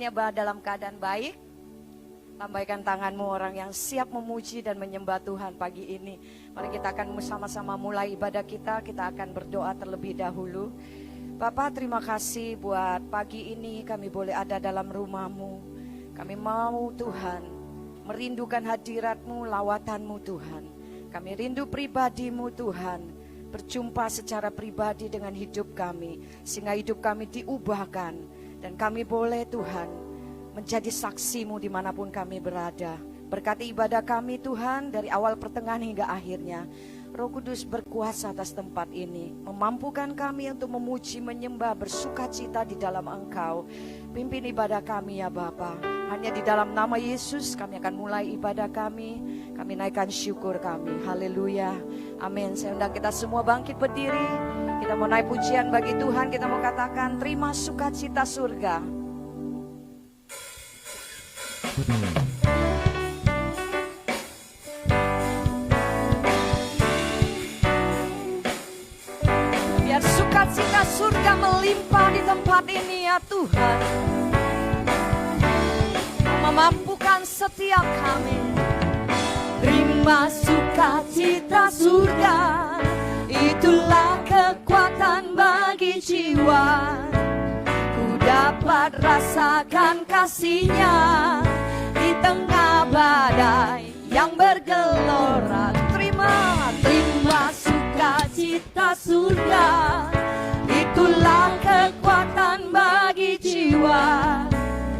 semuanya dalam keadaan baik? Lambaikan tanganmu orang yang siap memuji dan menyembah Tuhan pagi ini. Mari kita akan sama-sama mulai ibadah kita. Kita akan berdoa terlebih dahulu. Bapa, terima kasih buat pagi ini kami boleh ada dalam rumah-Mu. Kami mau Tuhan merindukan hadirat-Mu, lawatan-Mu Tuhan. Kami rindu pribadi-Mu Tuhan. Berjumpa secara pribadi dengan hidup kami. Sehingga hidup kami diubahkan. Dan kami boleh Tuhan menjadi saksi-Mu dimanapun kami berada. Berkati ibadah kami Tuhan dari awal pertengahan hingga akhirnya. Roh Kudus berkuasa atas tempat ini. Memampukan kami untuk memuji, menyembah, bersuka cita di dalam Engkau. Pimpin ibadah kami ya Bapa. Hanya di dalam nama Yesus kami akan mulai ibadah kami. Kami naikkan syukur kami. Haleluya. Amin. Saya undang kita semua bangkit berdiri. Kita mau naik pujian bagi Tuhan. Kita mau katakan terima sukacita surga. Biar sukacita surga melimpah di tempat ini ya Tuhan. Memampukan setiap kami. Terima sukacita surga, itulah kekuatan bagi jiwa. Ku dapat rasakan kasih-Nya di tengah badai yang bergelora. Terima sukacita surga, itulah kekuatan bagi jiwa.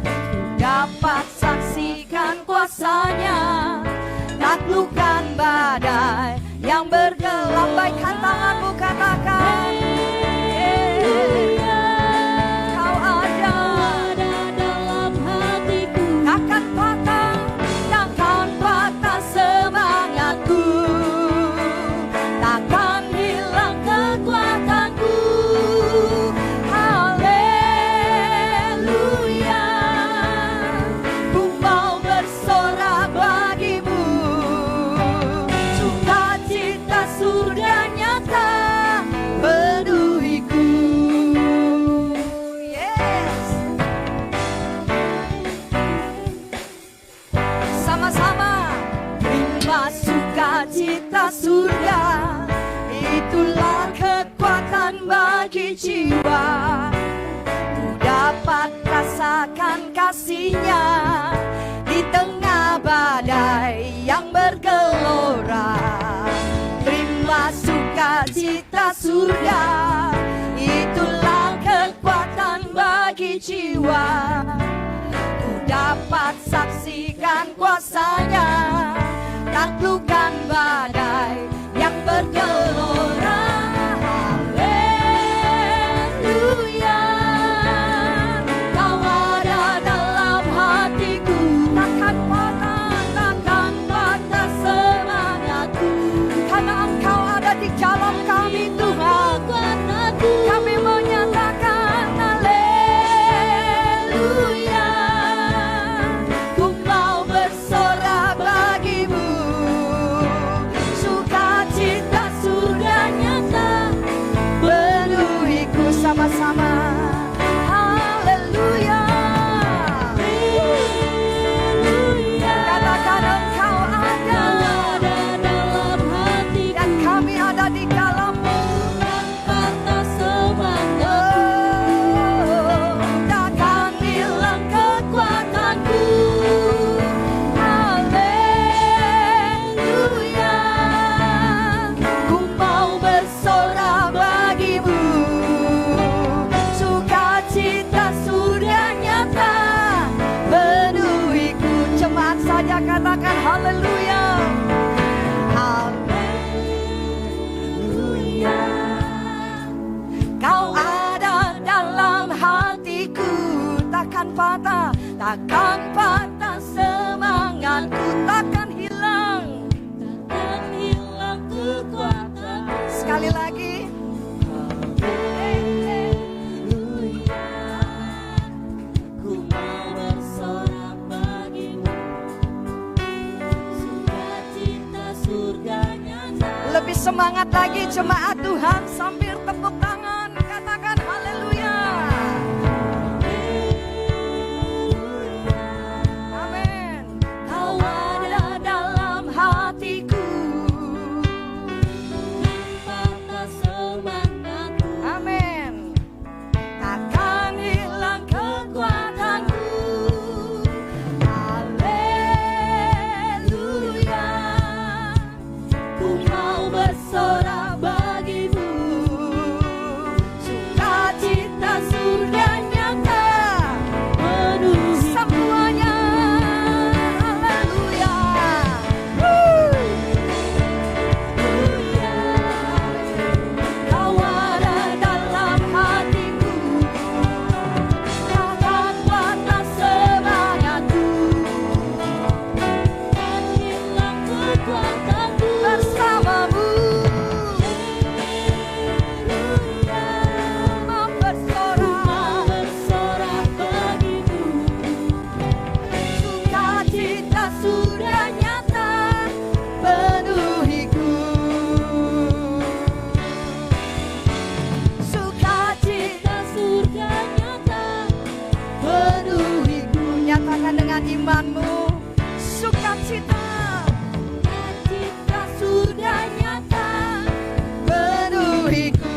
Ku dapat saksikan kuasa-Nya, taklukkan badai yang bergelora. Lambaikan tanganmu, katakan Kau ada dalam hatiku. Takkan patah semangatku. Takkan hilang kekuatanku. Haleluya. Ku mau bersorak bagimu. Sukacita surga nyata penuhiku. Yes. Sama-sama. Terima sukacita surga, itulah kekuatan bagi jiwa. Ku dapat rasakan kasih-Nya di tengah badai yang bergelora. Terima sukacita surga, itulah kekuatan bagi jiwa. Ku dapat saksikan kuasa-Nya, taklukkan badai yang bergelora. Haleluya. Kau ada dalam hatiku. Takkan patah semangatku. Karena Engkau ada di dalam kami Tuhan. Kami menyatakan haleluya. Ku mau bersorak bagimu. Sukacita surga nyata penuhiku. Sama-sama haleluya. Katakan Engkau ada dalam hati, dan kami ada di dalam-Mu. Kata semangatku, takkan hilang kekuatanku. Haleluya. Ku mau bersorak bagimu. Sukacita surga nyata penuhiku. Cepat saja katakan haleluya. Haleluya. Kau ada dalam hatiku. Takkan patah semangatku. Takkan hilang kekuatan. Sekali lagi. Ku mau bersorak bagimu. Sukacita surga nyata. Lebih semangat lagi jemaat Tuhan sambil tepuk tangan. Katakan haleluya. bersorak bagimu, sukacita surga nyata penuhi semuanya. Haleluya. Kau ada dalam hatiku, takkan patah semangatku, dan hilang kekuatanku bersamamu. Bersorak bagimu, sukacita sudah nyata penuhiku, sukacita surga nyata penuhiku. Nyatakan dengan imanmu, sukacita, sukacita sudah nyata penuhiku.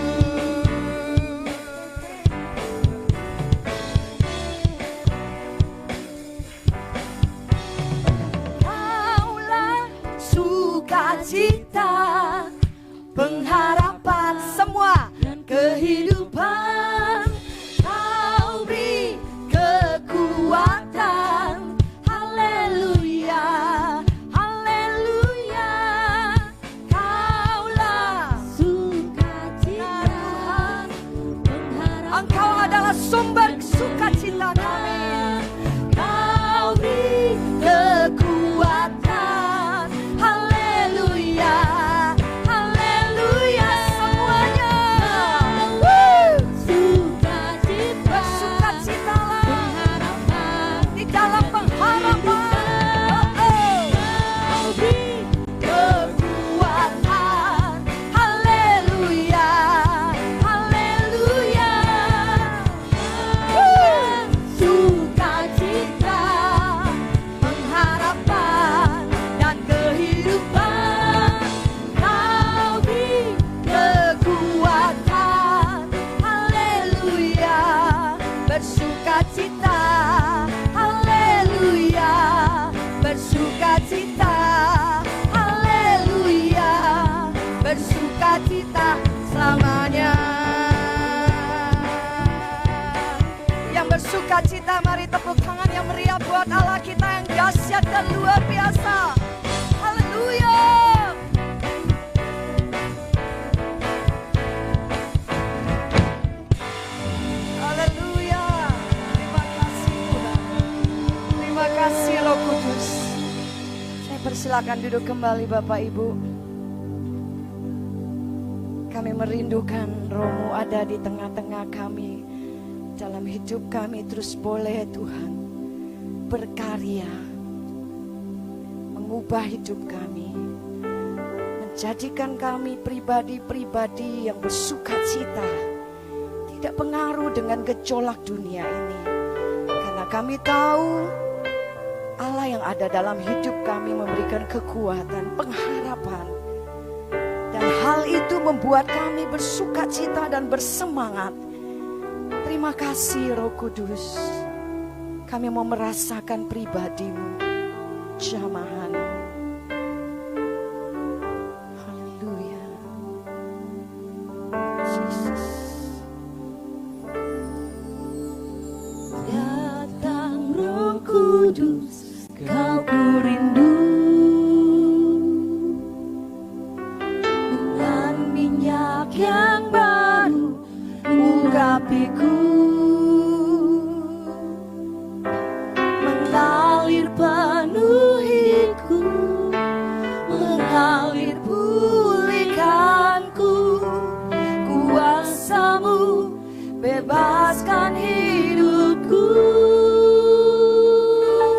Kaulah sukacita, pengharapan semua dan kehidupan. Kau beri kekuatan. Haleluya, haleluya. Kaulah sukacita Tuhan, pengharapan. Engkau adalah sumber sukacita kami. Kau beri kekuatan. Haleluya, haleluya semuanya. Sukacita, bersukacitalah pengharapan, di dalam pengharapan. Kau beri kekuatan. Haleluya, haleluya. Sukacita, pengharapan dan kehidupan. Kau beri kekuatan. Haleluya, bersukacita. Haleluya, bersukacita. Haleluya, bersukacita selamanya. Yang bersukacita, mari tepuk tangan yang meriah buat Allah kita yang dahsyat dan luar biasa. Haleluya. Haleluya. Terima kasih Tuhan. Terima kasih Roh Kudus. Saya persilakan duduk kembali Bapak Ibu. Kami merindukan Roh-Mu ada di tengah-tengah kami. Dalam hidup kami terus boleh Tuhan berkarya, mengubah hidup kami, menjadikan kami pribadi-pribadi yang bersukacita, tidak pengaruh dengan gejolak dunia ini. Karena kami tahu Allah yang ada dalam hidup kami memberikan kekuatan, pengharapan, dan hal itu membuat kami bersukacita dan bersemangat. Terima kasih Roh Kudus. Kami mau merasakan pribadi-Mu, jamahan. Haleluya. Yesus. Datang Roh Kudus, Kau ku rindu. Dengan minyak yang baru urapiku, mengalir penuhiku, mengalir pulihkanku. Kuasa-Mu bebaskan hidupku.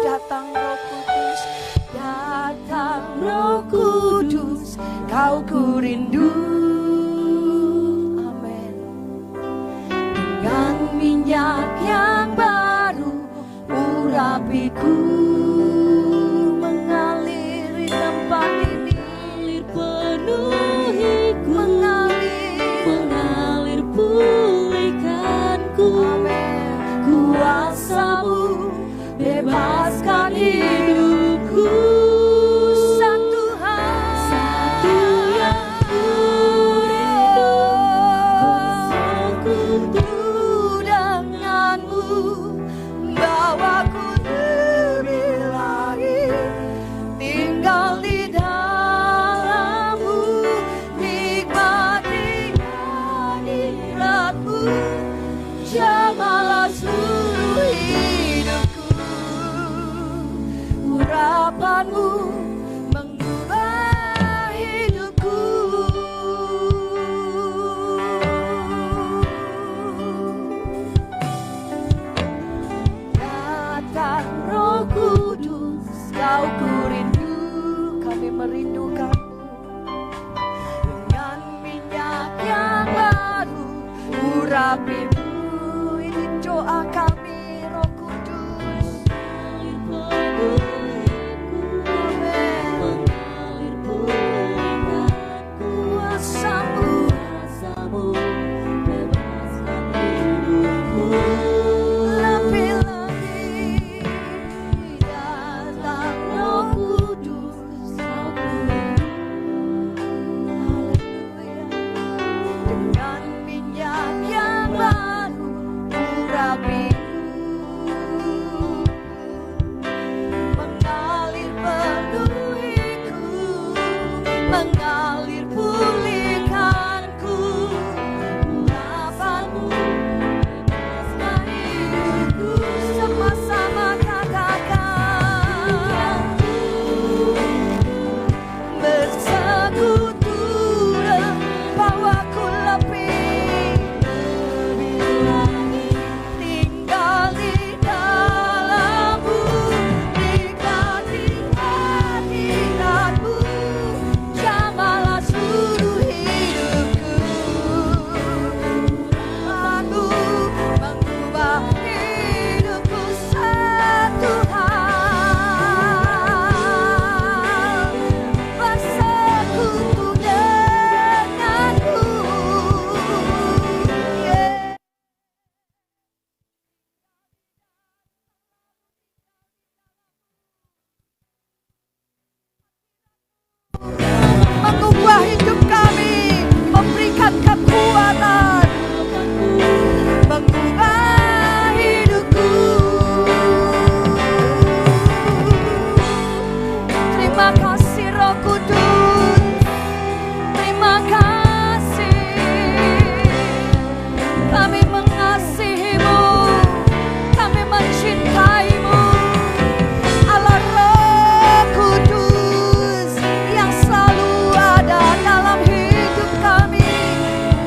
Datang Roh Kudus, datang Roh Kudus, Kau ku rindu. Minyak yang baru urapiku, mengalir di tempat ini, mengalir penuhiku, mengalir pulihkanku. Kuasa-Mu bebaskan hidupku. Satu hal urapimu. Ini doa kami Roh Kudus. Mengalir pulihkanku, urapanmu bebaskan hidupku. Sama-sama katakan, bersekutu bawaku lebih lagi, tinggal di dalammu, nikmati hadiratmu. Jamalah seluruh hidupku, aku mengubah hidupku satu hal, bersekutu denganku. Mengubah hidup kami, memberikan kekuatan, mengubah hidupku. Terima kasih Roh Kudus, terima kasih. Kami mengasihimu, kami mencintaimu. Allah Roh Kudus yang selalu ada dalam hidup kami,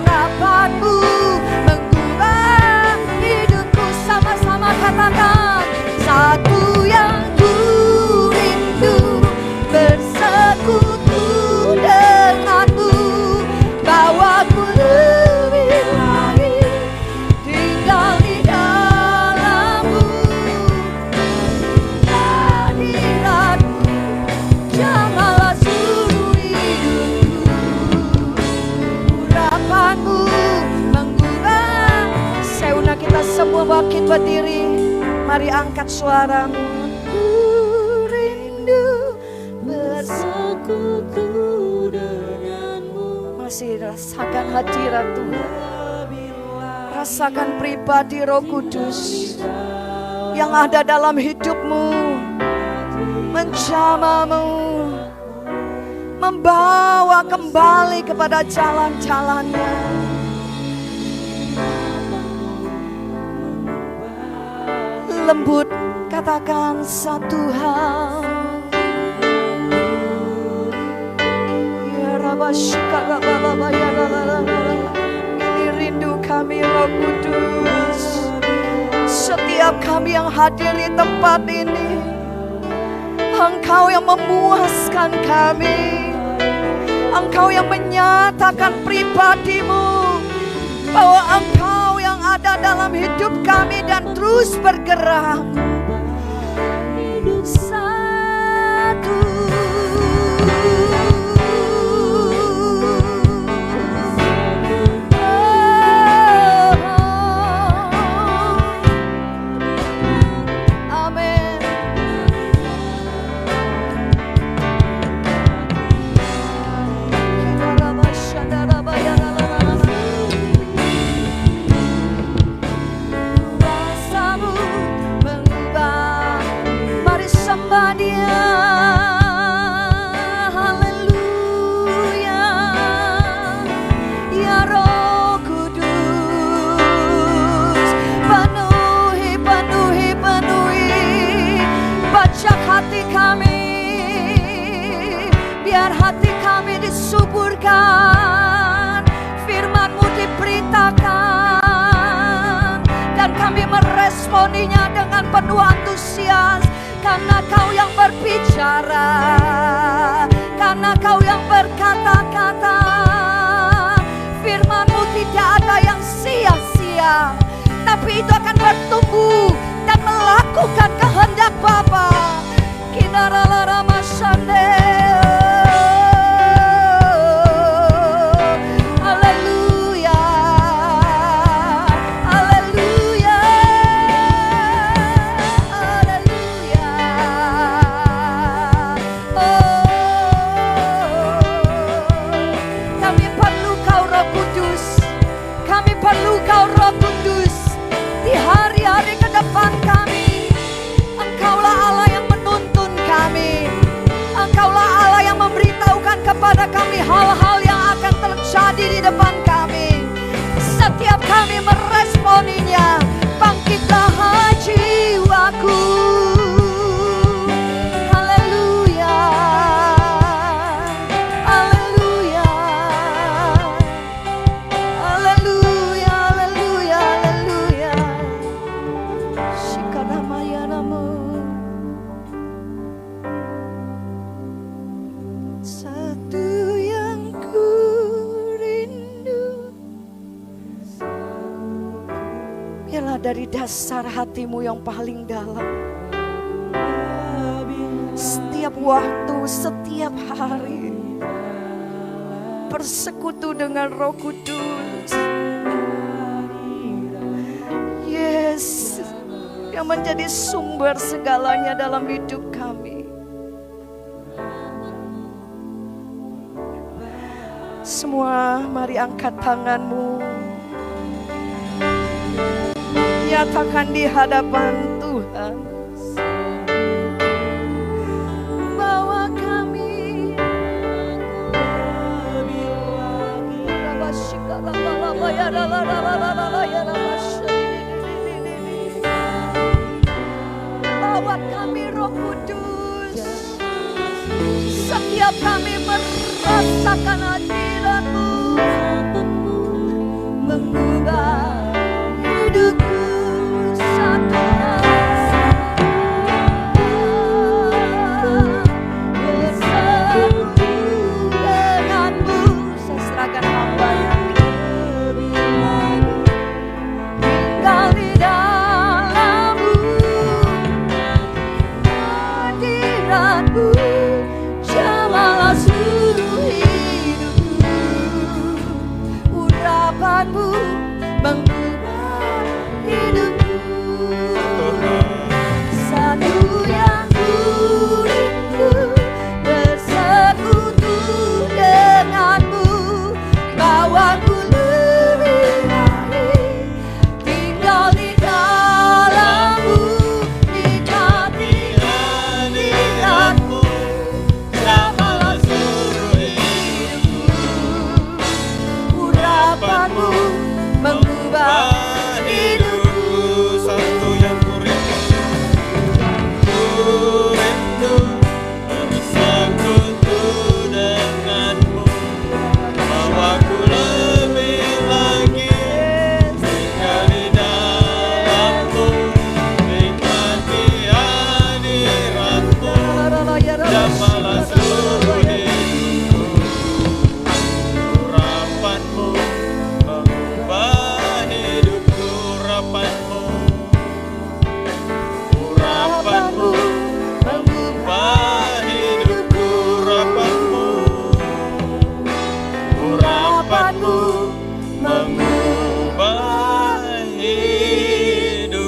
urapanmu mengubah hidupku. Sama-sama katakan, satu yang ku rindu, bersekutu denganmu, bawaku lebih lagi, tinggal di dalammu, hadiratmu. Jamalah seluruh hidupku, urapanmu mengubah. Seuna kita semua bangkit berdiri, mari angkat suaramu. Ku rindu bersekutu denganmu. Masih rasakan hadirat Tuhan, rasakan pribadi Roh Kudus yang ada dalam hidupmu, menjamamu, membawa kembali kepada jalan-jalannya. Lembut katakan satu hal, ya Rabashika Rabalaba ya Rabalaba. Ini rindu kami Roh Kudus. Setiap kami yang hadir di tempat ini, Engkau yang memuaskan kami, Engkau yang menyatakan pribadimu, bahwa Engkau yang ada dalam hidup kami dan terus bergerak. Satu, amin. Kuasamu mengubah, mari sembah Dia. Haleluya, ya Roh Kudus, penuhi, penuhi, penuhi bajak hati kami, biar hati kami disuburkan, firman-Mu diberitakan, dan kami meresponinya dengan penuh antusias. Karena Kau yang berbicara, karena Kau yang berkata-kata, firman-Mu tidak ada yang sia-sia. kepada kami hal-hal yang akan terjadi di depan kami. Setiap kami meresponinya, bangkitlah jiwaku. Haleluya, haleluya, haleluya, haleluya, haleluya. Shikaramaya namo. Satu yang ku rindu, biarlah dari dasar hatimu yang paling dalam, setiap waktu, setiap hari, bersekutu dengan Roh Kudus. Yes, yang menjadi sumber segalanya dalam hidup kami. Semua mari angkat tanganmu, nyatakan di hadapan Tuhan bahwa kami bahwa kami Roh Kudus, setiap kami merasakan hadirat-Mu mengubah hidupku satunya bersatu denganmu. Saya serahkan hamba yang tinggal di dalam-Mu, hadirat-Mu jamalah seluruh hidupku. Urapan-Mu mengubah hidupku. Satu yang ku rindu, bersekutu denganmu, bawaku lebih lagi, tinggal di dalam-Mu, nikmati hadirat-Mu jamalah seluruh hidupku. Urapan-Mu mengubah hidupku. Satu yang ku rindu, bersekutu denganmu, bawaku lebih lagi, tinggal di dalam-Mu, nikmati hadirat-Mu jamalah seluruh hidupku. Urapan-Mu mengubah hidupku. Urapan-Mu, urapan-Mu mengubah hidupku. Urapan-Mu, urapan-Mu mengubah hidupku.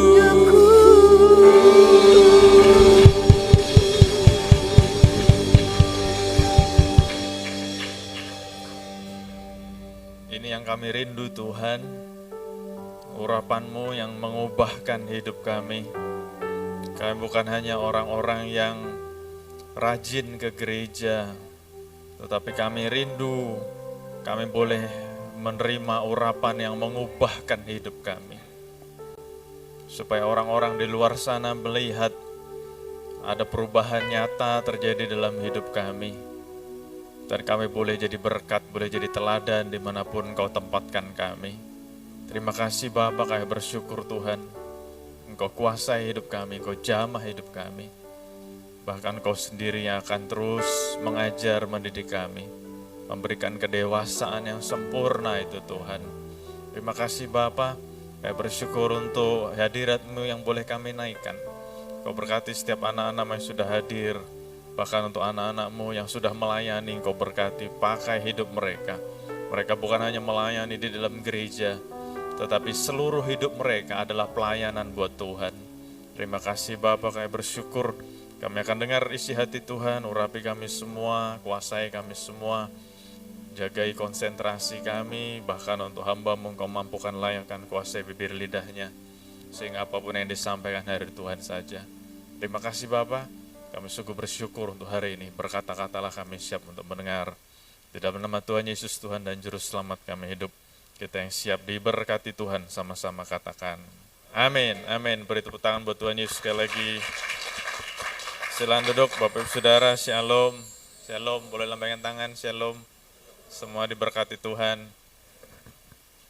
Ini yang kami rindu Tuhan, urapan-Mu yang mengubahkan hidup kami. Kami bukan hanya orang-orang yang rajin ke gereja, tetapi kami rindu kami boleh menerima urapan yang mengubahkan hidup kami. Supaya orang-orang di luar sana melihat ada perubahan nyata terjadi dalam hidup kami. Dan kami boleh jadi berkat, boleh jadi teladan dimanapun Engkau tempatkan kami. Terima kasih Bapa, kami bersyukur Tuhan. Engkau kuasai hidup kami, Engkau jamah hidup kami. Bahkan Engkau sendiri yang akan terus mengajar, mendidik kami. Memberikan kedewasaan yang sempurna itu Tuhan. Terima kasih Bapa, kami bersyukur untuk hadirat-Mu yang boleh kami naikkan. Engkau berkati setiap anak-anak yang sudah hadir. Bahkan untuk anak-anak-Mu yang sudah melayani, Engkau berkati, pakai hidup mereka. Mereka bukan hanya melayani di dalam gereja, tetapi seluruh hidup mereka adalah pelayanan buat Tuhan. Terima kasih Bapa, kami bersyukur. Kami akan dengar isi hati Tuhan, urapi kami semua, kuasai kami semua. Jagai konsentrasi kami, bahkan untuk hamba-Mu Engkau mampukan layakkan kuasai bibir lidahnya. Sehingga apapun yang disampaikan hari Tuhan saja. Terima kasih Bapa, kami sungguh bersyukur untuk hari ini. Berkata-katalah kami siap untuk mendengar. Di dalam nama Tuhan Yesus Tuhan dan Juru Selamat kami hidup. Kita yang siap diberkati Tuhan, sama-sama katakan. Amin, amin. Beri tepuk tangan buat Tuhan Yesus sekali lagi. Silakan duduk Bapak Ibu Saudara, Shalom. Shalom, boleh lambaikan tangan, Shalom. Semua diberkati Tuhan.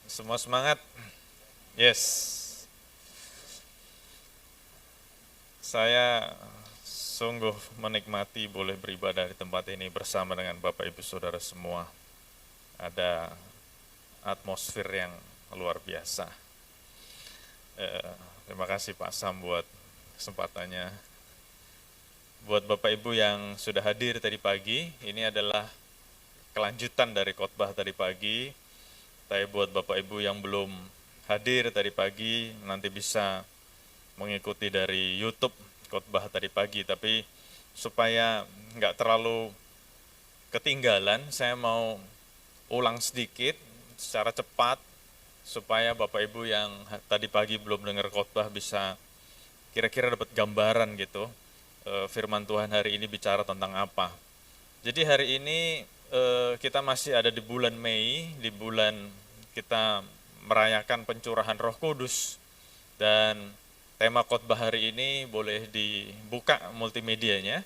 Semua semangat? Yes. Saya sungguh menikmati boleh beribadah di tempat ini bersama dengan Bapak Ibu Saudara semua. Ada atmosfer yang luar biasa. Terima kasih Pak Sam buat kesempatannya. Buat Bapak Ibu yang sudah hadir tadi pagi, ini adalah kelanjutan dari khotbah tadi pagi. Tapi buat Bapak Ibu yang belum hadir tadi pagi, nanti bisa mengikuti dari YouTube khotbah tadi pagi. Tapi supaya nggak terlalu ketinggalan, saya mau ulang sedikit secara cepat, supaya Bapak Ibu yang tadi pagi belum dengar khotbah bisa kira-kira dapat gambaran gitu, firman Tuhan hari ini bicara tentang apa. Jadi hari ini kita masih ada di bulan Mei, di bulan kita merayakan pencurahan Roh Kudus, dan tema khotbah hari ini boleh dibuka multimedianya.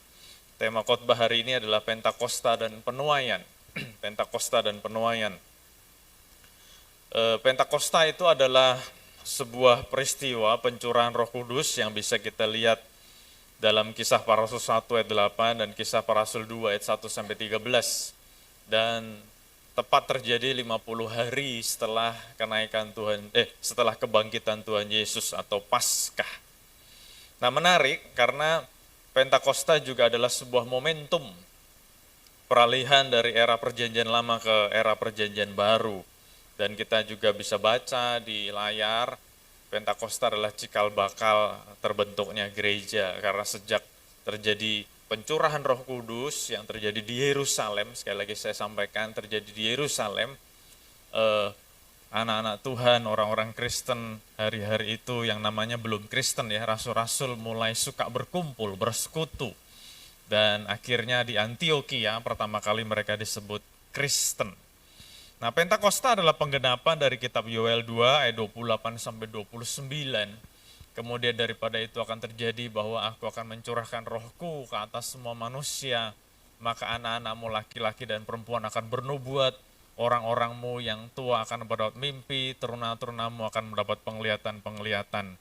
Tema khotbah hari ini adalah Pentakosta dan Penuaian. Pentakosta dan Penuaian. Pentakosta itu adalah sebuah peristiwa pencurahan Roh Kudus yang bisa kita lihat dalam Kisah Para Rasul 1 ayat 8 dan Kisah Para Rasul 2 ayat 1 sampai 13. Dan tepat terjadi 50 hari setelah kenaikan Tuhan, setelah kebangkitan Tuhan Yesus atau Paskah. Nah, menarik karena Pentakosta juga adalah sebuah momentum peralihan dari era perjanjian lama ke era perjanjian baru. Dan kita juga bisa baca di layar, Pentakosta adalah cikal bakal terbentuknya gereja, karena sejak terjadi pencurahan Roh Kudus yang terjadi di Yerusalem, sekali lagi saya sampaikan terjadi di Yerusalem, anak-anak Tuhan, orang-orang Kristen hari-hari itu yang namanya belum Kristen ya, rasul-rasul mulai suka berkumpul, bersekutu. Dan akhirnya di Antioquia pertama kali mereka disebut Kristen. Nah, Pentakosta adalah penggenapan dari kitab Yoel 2 ayat 28 sampai 29. Kemudian daripada itu akan terjadi bahwa aku akan mencurahkan rohku ke atas semua manusia, maka anak-anakmu laki-laki dan perempuan akan bernubuat, orang-orangmu yang tua akan mendapat mimpi, teruna-terunamu akan mendapat penglihatan-penglihatan.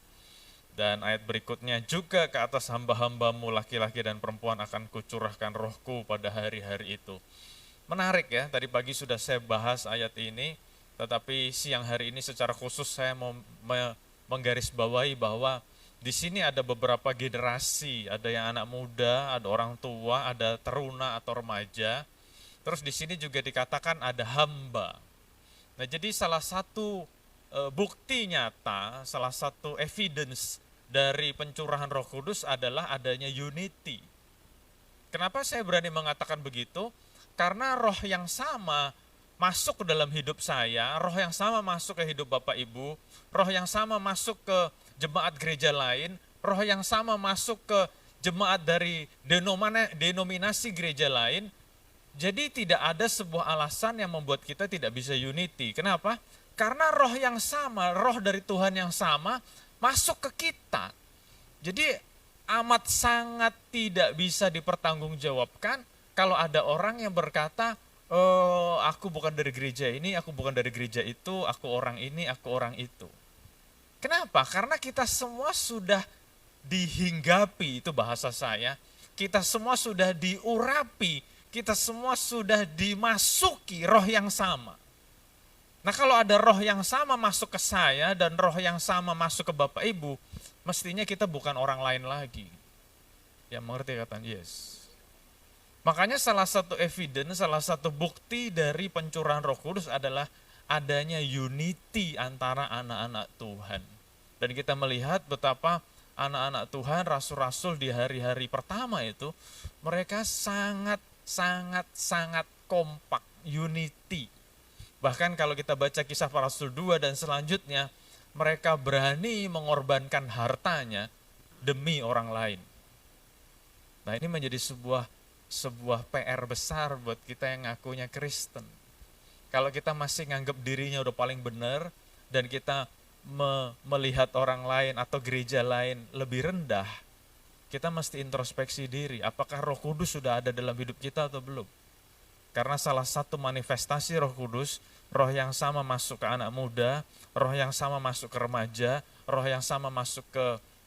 Dan ayat berikutnya, juga ke atas hamba-hambamu laki-laki dan perempuan akan kucurahkan rohku pada hari-hari itu. Menarik ya, tadi pagi sudah saya bahas ayat ini, tetapi siang hari ini secara khusus saya mau menggarisbawahi bahwa di sini ada beberapa generasi, ada yang anak muda, ada orang tua, ada teruna atau remaja. Terus di sini juga dikatakan ada hamba. Nah, jadi salah satu bukti nyata, salah satu evidence dari pencurahan Roh Kudus adalah adanya unity. Kenapa saya berani mengatakan begitu? Karena roh yang sama masuk ke dalam hidup saya, roh yang sama masuk ke hidup Bapak Ibu, roh yang sama masuk ke jemaat gereja lain, roh yang sama masuk ke jemaat dari denominasi gereja lain. Jadi tidak ada sebuah alasan yang membuat kita tidak bisa unity. Kenapa? Karena roh yang sama, roh dari Tuhan yang sama masuk ke kita. Jadi amat sangat tidak bisa dipertanggungjawabkan kalau ada orang yang berkata, oh, aku bukan dari gereja ini, aku bukan dari gereja itu, aku orang ini, aku orang itu. Kenapa? Karena kita semua sudah dihinggapi, itu bahasa saya. Kita semua sudah diurapi, kita semua sudah dimasuki roh yang sama. Nah, kalau ada roh yang sama masuk ke saya dan roh yang sama masuk ke Bapak Ibu, mestinya kita bukan orang lain lagi. Yang mengerti kata yes. Makanya salah satu evidence, salah satu bukti dari pencurahan Roh Kudus adalah adanya unity antara anak-anak Tuhan. Dan kita melihat betapa anak-anak Tuhan, rasul-rasul di hari-hari pertama itu, mereka sangat kompak, unity. Bahkan kalau kita baca Kisah Para Rasul 2 dan selanjutnya, mereka berani mengorbankan hartanya demi orang lain. Nah, ini menjadi sebuah PR besar buat kita yang ngakunya Kristen. Kalau kita masih nganggap dirinya udah paling benar dan kita melihat orang lain atau gereja lain lebih rendah, kita mesti introspeksi diri, apakah Roh Kudus sudah ada dalam hidup kita atau belum? Karena salah satu manifestasi Roh Kudus, roh yang sama masuk ke anak muda, roh yang sama masuk ke remaja, roh yang sama masuk ke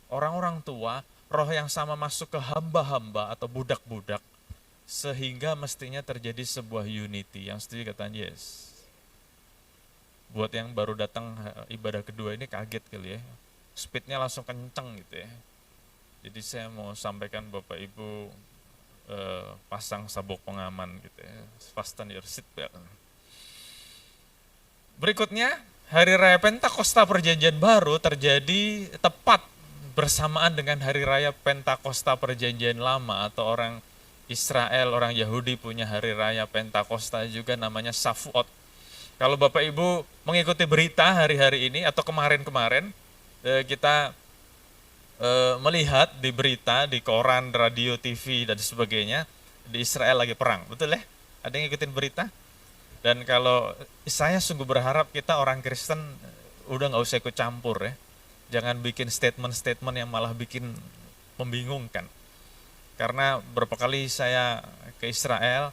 orang-orang tua, roh yang sama masuk ke hamba-hamba atau budak-budak, sehingga mestinya terjadi sebuah unity. Yang setuju kata yes. Buat yang baru datang ibadah kedua ini kaget kali ya, speednya langsung kenceng gitu ya. Jadi saya mau sampaikan Bapak Ibu, pasang sabuk pengaman gitu ya, fasten your seatbelt. Berikutnya, Hari Raya Pentakosta Perjanjian Baru terjadi tepat bersamaan dengan Hari Raya Pentakosta Perjanjian Lama, atau orang Israel, orang Yahudi punya Hari Raya Pentakosta juga namanya Shavuot. Kalau Bapak Ibu mengikuti berita hari-hari ini atau kemarin-kemarin, kita melihat di berita, di koran, radio, TV, dan sebagainya, di Israel lagi perang, betul ya? Ada yang ngikutin berita? Dan kalau saya sungguh berharap kita orang Kristen udah nggak usah ikut campur ya. Jangan bikin statement-statement yang malah bikin membingungkan. Karena berapa kali saya ke Israel,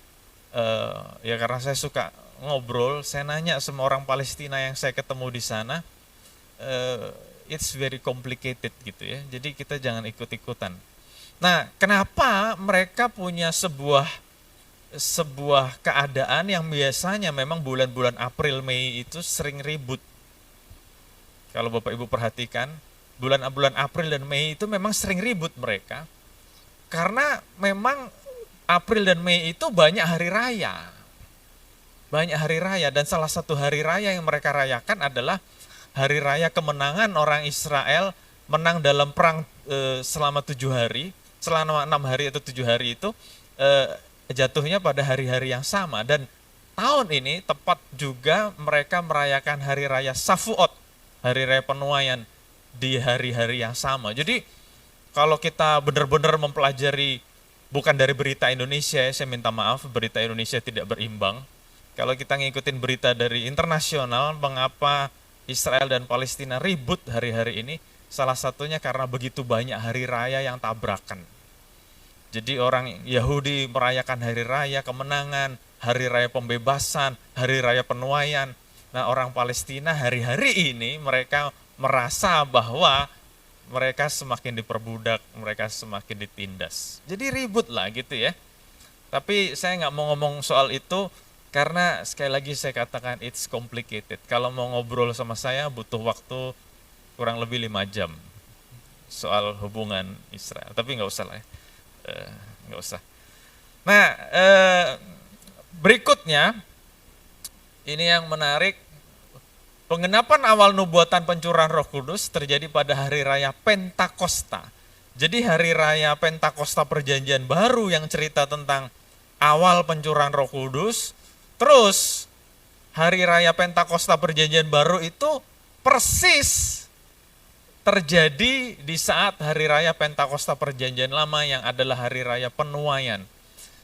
ya karena saya suka ngobrol, saya nanya sama orang Palestina yang saya ketemu di sana, it's very complicated gitu ya. Jadi kita jangan ikut-ikutan. Nah, kenapa mereka punya sebuah keadaan yang biasanya memang bulan-bulan April, Mei itu sering ribut. Kalau Bapak Ibu perhatikan, bulan April dan Mei itu memang sering ribut mereka. Karena memang April dan Mei itu banyak hari raya. Banyak hari raya, dan salah satu hari raya yang mereka rayakan adalah hari raya kemenangan orang Israel menang dalam perang selama 7 hari, selama 6 hari atau 7 hari itu jatuhnya pada hari-hari yang sama. Dan tahun ini tepat juga mereka merayakan hari raya Shavuot, hari raya penuaian, di hari-hari yang sama. Jadi kalau kita benar-benar mempelajari, bukan dari berita Indonesia, saya minta maaf, berita Indonesia tidak berimbang. Kalau kita ngikutin berita dari internasional, mengapa Israel dan Palestina ribut hari-hari ini, salah satunya karena begitu banyak hari raya yang tabrakan. Jadi orang Yahudi merayakan hari raya kemenangan, hari raya pembebasan, hari raya penuaian. Nah, orang Palestina hari-hari ini mereka merasa bahwa mereka semakin diperbudak, mereka semakin ditindas. Jadi ribut lah gitu ya. Tapi saya nggak mau ngomong soal itu, karena sekali lagi saya katakan it's complicated. Kalau mau ngobrol sama saya butuh waktu kurang lebih 5 jam soal hubungan Israel. Tapi nggak usah lah ya. Nggak usah. Nah, berikutnya ini yang menarik. Penggenapan awal nubuatan pencurahan Roh Kudus terjadi pada hari raya Pentakosta. Jadi hari raya Pentakosta Perjanjian Baru yang cerita tentang awal pencurahan Roh Kudus. Terus hari raya Pentakosta Perjanjian Baru itu persis terjadi di saat hari raya Pentakosta Perjanjian Lama yang adalah hari raya penuaian.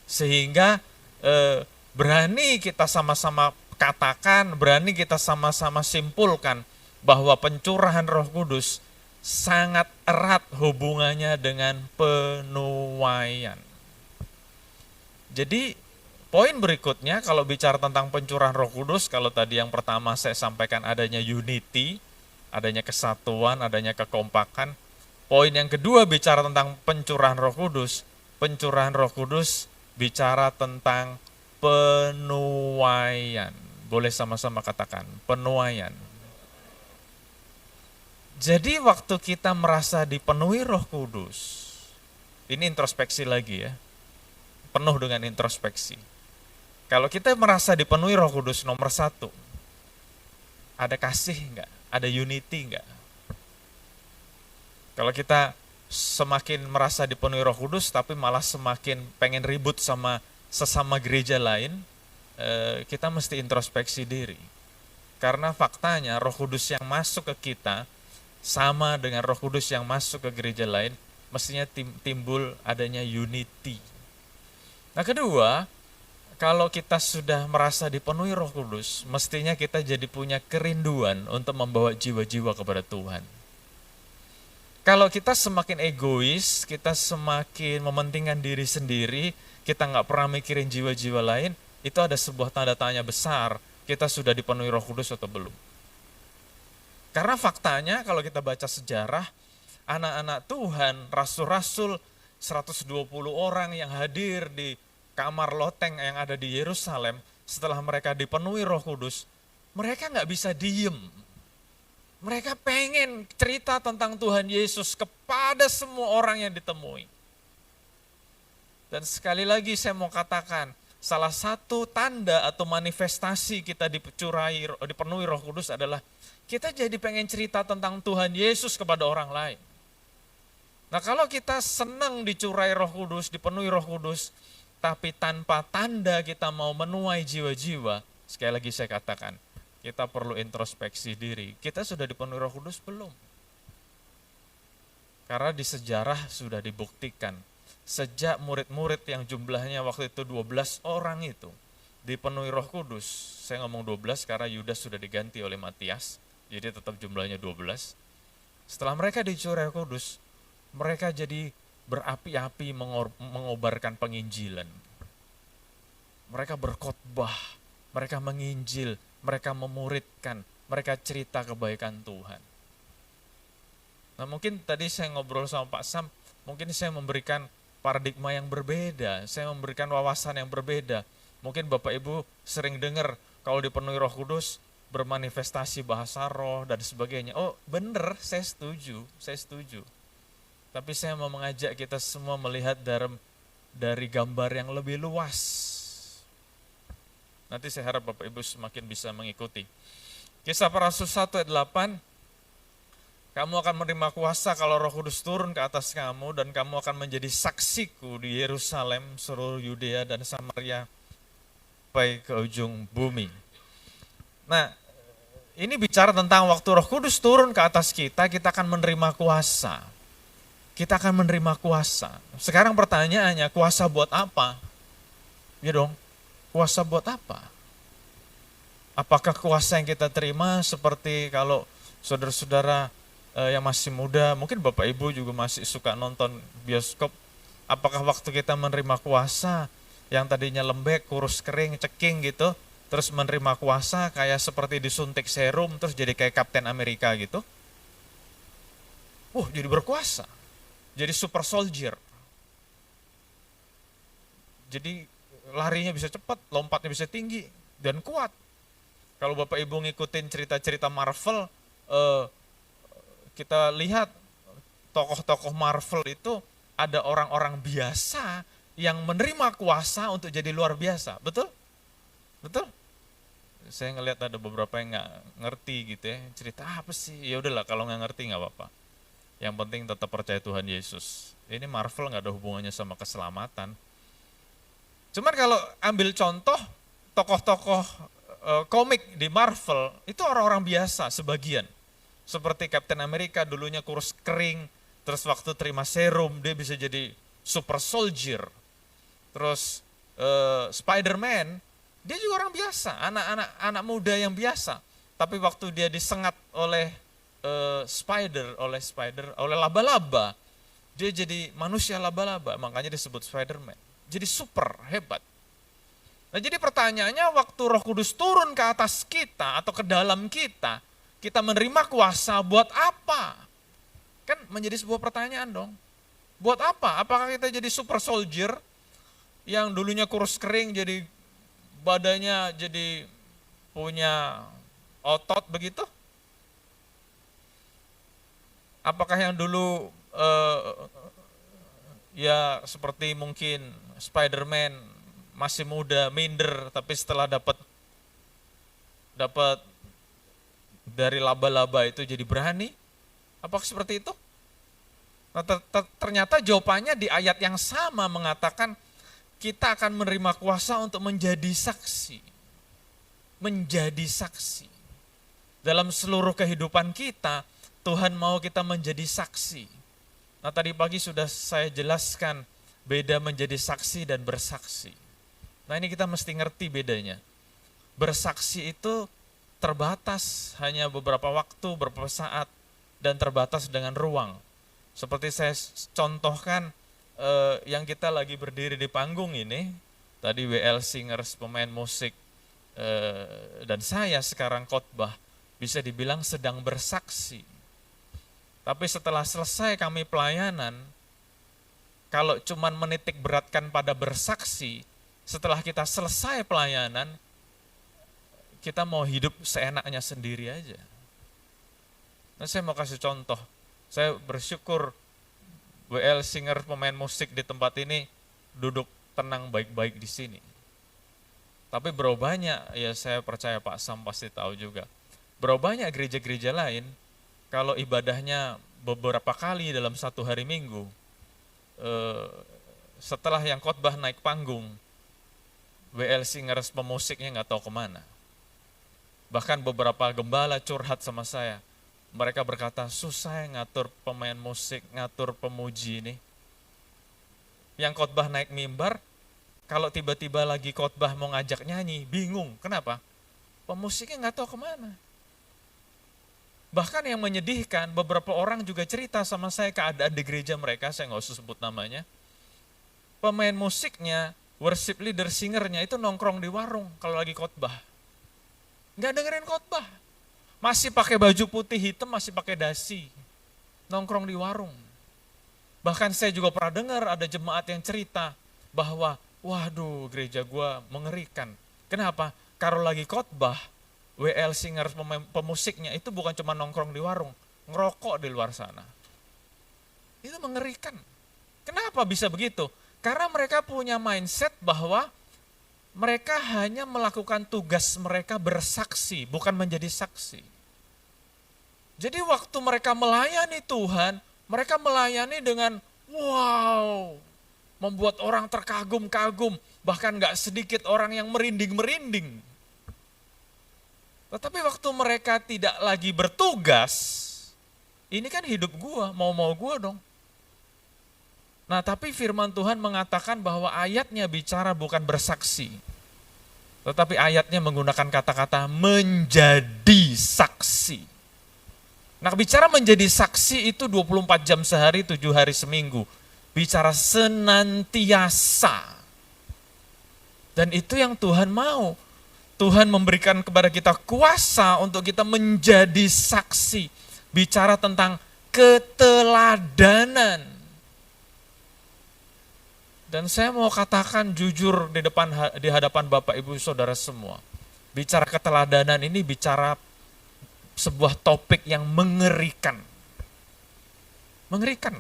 Sehingga berani kita sama-sama katakan, berani kita sama-sama simpulkan bahwa pencurahan Roh Kudus sangat erat hubungannya dengan penuaian. Jadi poin berikutnya kalau bicara tentang pencurahan Roh Kudus, kalau tadi yang pertama saya sampaikan adanya unity, adanya kesatuan, adanya kekompakan. Poin yang kedua bicara tentang pencurahan Roh Kudus. Pencurahan Roh Kudus bicara tentang penuaian. Boleh sama-sama katakan, penuaian. Jadi waktu kita merasa dipenuhi Roh Kudus, ini introspeksi lagi ya. penuh dengan introspeksi. Kalau kita merasa dipenuhi Roh Kudus, nomor satu, ada kasih enggak? Ada unity enggak? Kalau kita semakin merasa dipenuhi Roh Kudus, tapi malah semakin pengen ribut sama sesama gereja lain, kita mesti introspeksi diri. Karena faktanya Roh Kudus yang masuk ke kita sama dengan Roh Kudus yang masuk ke gereja lain, mestinya timbul adanya unity. Nah kedua, kalau kita sudah merasa dipenuhi Roh Kudus, mestinya kita jadi punya kerinduan untuk membawa jiwa-jiwa kepada Tuhan. Kalau kita semakin egois, kita semakin mementingkan diri sendiri, kita nggak pernah mikirin jiwa-jiwa lain, itu ada sebuah tanda tanya besar, kita sudah dipenuhi Roh Kudus atau belum. Karena faktanya kalau kita baca sejarah, anak-anak Tuhan, rasul-rasul, 120 orang yang hadir di kamar loteng yang ada di Yerusalem, setelah mereka dipenuhi Roh Kudus, mereka nggak bisa diem. Mereka pengen cerita tentang Tuhan Yesus kepada semua orang yang ditemui. Dan sekali lagi saya mau katakan, salah satu tanda atau manifestasi kita dipenuhi Roh Kudus adalah kita jadi pengen cerita tentang Tuhan Yesus kepada orang lain. Nah kalau kita senang dicurai Roh Kudus, dipenuhi Roh Kudus, tapi tanpa tanda kita mau menuai jiwa-jiwa, sekali lagi saya katakan, kita perlu introspeksi diri. Kita sudah dipenuhi Roh Kudus belum? Karena di sejarah sudah dibuktikan, sejak murid-murid yang jumlahnya waktu itu 12 orang itu dipenuhi Roh Kudus, saya ngomong 12 karena Yudas sudah diganti oleh Matias, jadi tetap jumlahnya 12. Setelah mereka dicurai Roh Kudus, mereka jadi berapi-api mengobarkan penginjilan. Mereka berkhotbah, mereka menginjil, mereka memuridkan, mereka cerita kebaikan Tuhan. Nah mungkin tadi saya ngobrol sama Pak Sam, mungkin saya memberikan paradigma yang berbeda, saya memberikan wawasan yang berbeda. Mungkin Bapak Ibu sering dengar kalau dipenuhi Roh Kudus, bermanifestasi bahasa roh dan sebagainya. Oh benar, saya setuju. Tapi saya mau mengajak kita semua melihat dari gambar yang lebih luas. Nanti saya harap Bapak Ibu semakin bisa mengikuti. Kisah Para Rasul 1 ayat 8, kamu akan menerima kuasa kalau Roh Kudus turun ke atas kamu, dan kamu akan menjadi saksiku di Yerusalem, seluruh Yudea dan Samaria, sampai ke ujung bumi. Nah, ini bicara tentang waktu Roh Kudus turun ke atas kita akan menerima kuasa. Kita akan menerima kuasa. Sekarang pertanyaannya, kuasa buat apa? Ya dong, kuasa buat apa? Apakah kuasa yang kita terima seperti kalau saudara-saudara yang masih muda, mungkin Bapak Ibu juga masih suka nonton bioskop, apakah waktu kita menerima kuasa yang tadinya lembek, kurus, kering, ceking gitu, terus menerima kuasa kayak seperti disuntik serum, terus jadi kayak Kapten Amerika gitu? Jadi berkuasa. Jadi super soldier. Jadi larinya bisa cepat, lompatnya bisa tinggi, dan kuat. Kalau Bapak Ibu ngikutin cerita-cerita Marvel, kita lihat tokoh-tokoh Marvel itu ada orang-orang biasa yang menerima kuasa untuk jadi luar biasa. Betul? Betul? Saya ngelihat ada beberapa yang nggak ngerti gitu ya, cerita apa sih? Ya udahlah, kalau nggak ngerti nggak apa-apa. Yang penting tetap percaya Tuhan Yesus. Ini Marvel nggak ada hubungannya sama keselamatan. Cuman kalau ambil contoh, tokoh-tokoh komik di Marvel, itu orang-orang biasa sebagian. Seperti Captain America, dulunya kurus kering, terus waktu terima serum, dia bisa jadi super soldier. Terus Spider-Man, dia juga orang biasa, anak muda yang biasa. Tapi waktu dia disengat oleh oleh laba-laba, dia jadi manusia laba-laba, makanya disebut Spider-Man. Jadi super hebat. Nah jadi pertanyaannya, waktu Roh Kudus turun ke atas kita atau ke dalam kita menerima kuasa buat apa? Kan menjadi sebuah pertanyaan dong. Buat apa? Apakah kita jadi super soldier yang dulunya kurus kering, jadi badannya jadi punya otot begitu? Apakah yang dulu ya seperti mungkin Spider-Man masih muda, minder, tapi setelah dapat dari laba-laba itu jadi berani? Apakah seperti itu? Nah, ternyata jawabannya di ayat yang sama mengatakan kita akan menerima kuasa untuk menjadi saksi. Menjadi saksi. Dalam seluruh kehidupan kita, Tuhan mau kita menjadi saksi. Nah, tadi pagi sudah saya jelaskan beda menjadi saksi dan bersaksi. Nah, ini kita mesti ngerti bedanya. Bersaksi itu terbatas, hanya beberapa waktu, beberapa saat, dan terbatas dengan ruang. Seperti saya contohkan yang kita lagi berdiri di panggung ini, tadi WL Singers, pemain musik, dan saya sekarang khotbah, bisa dibilang sedang bersaksi. Tapi setelah selesai kami pelayanan, kalau cuman menitik beratkan pada bersaksi, setelah kita selesai pelayanan, kita mau hidup seenaknya sendiri aja. Nah, saya mau kasih contoh. Saya bersyukur WL Singer, pemain musik di tempat ini, duduk tenang baik-baik di sini. Tapi berapa banyak, ya saya percaya Pak Sam pasti tahu juga, berapa banyak gereja-gereja lain, kalau ibadahnya beberapa kali dalam satu hari Minggu, setelah yang khotbah naik panggung, WL Singer pemusiknya nggak tahu kemana. Bahkan beberapa gembala curhat sama saya. Mereka berkata, susah ngatur pemain musik, ngatur pemuji ini. Yang khotbah naik mimbar, kalau tiba-tiba lagi khotbah mau ngajak nyanyi, bingung. Kenapa? Pemusiknya nggak tahu kemana. Bahkan yang menyedihkan, beberapa orang juga cerita sama saya keadaan di gereja mereka, saya nggak usah sebut namanya. Pemain musiknya, worship leader, singernya itu nongkrong di warung kalau lagi khotbah. Nggak dengerin khotbah. Masih pakai baju putih hitam, masih pakai dasi. Nongkrong di warung. Bahkan saya juga pernah dengar ada jemaat yang cerita bahwa, waduh gereja gua mengerikan. Kenapa? Kalau lagi khotbah, WL Singer pemusiknya itu bukan cuma nongkrong di warung, ngerokok di luar sana. Itu mengerikan. Kenapa bisa begitu? Karena mereka punya mindset bahwa mereka hanya melakukan tugas mereka bersaksi, bukan menjadi saksi. Jadi waktu mereka melayani Tuhan, mereka melayani dengan wow, membuat orang terkagum-kagum, bahkan gak sedikit orang yang merinding-merinding. Tetapi waktu mereka tidak lagi bertugas, ini kan hidup gua, mau-mau gua dong. Nah, tapi firman Tuhan mengatakan bahwa ayatnya bicara bukan bersaksi, tetapi ayatnya menggunakan kata-kata menjadi saksi. Nah, bicara menjadi saksi itu 24 jam sehari, 7 hari seminggu. Bicara senantiasa. Dan itu yang Tuhan mau. Tuhan memberikan kepada kita kuasa untuk kita menjadi saksi. Bicara tentang keteladanan. Dan saya mau katakan jujur di hadapan Bapak Ibu Saudara semua. Bicara keteladanan ini bicara sebuah topik yang mengerikan. Mengerikan.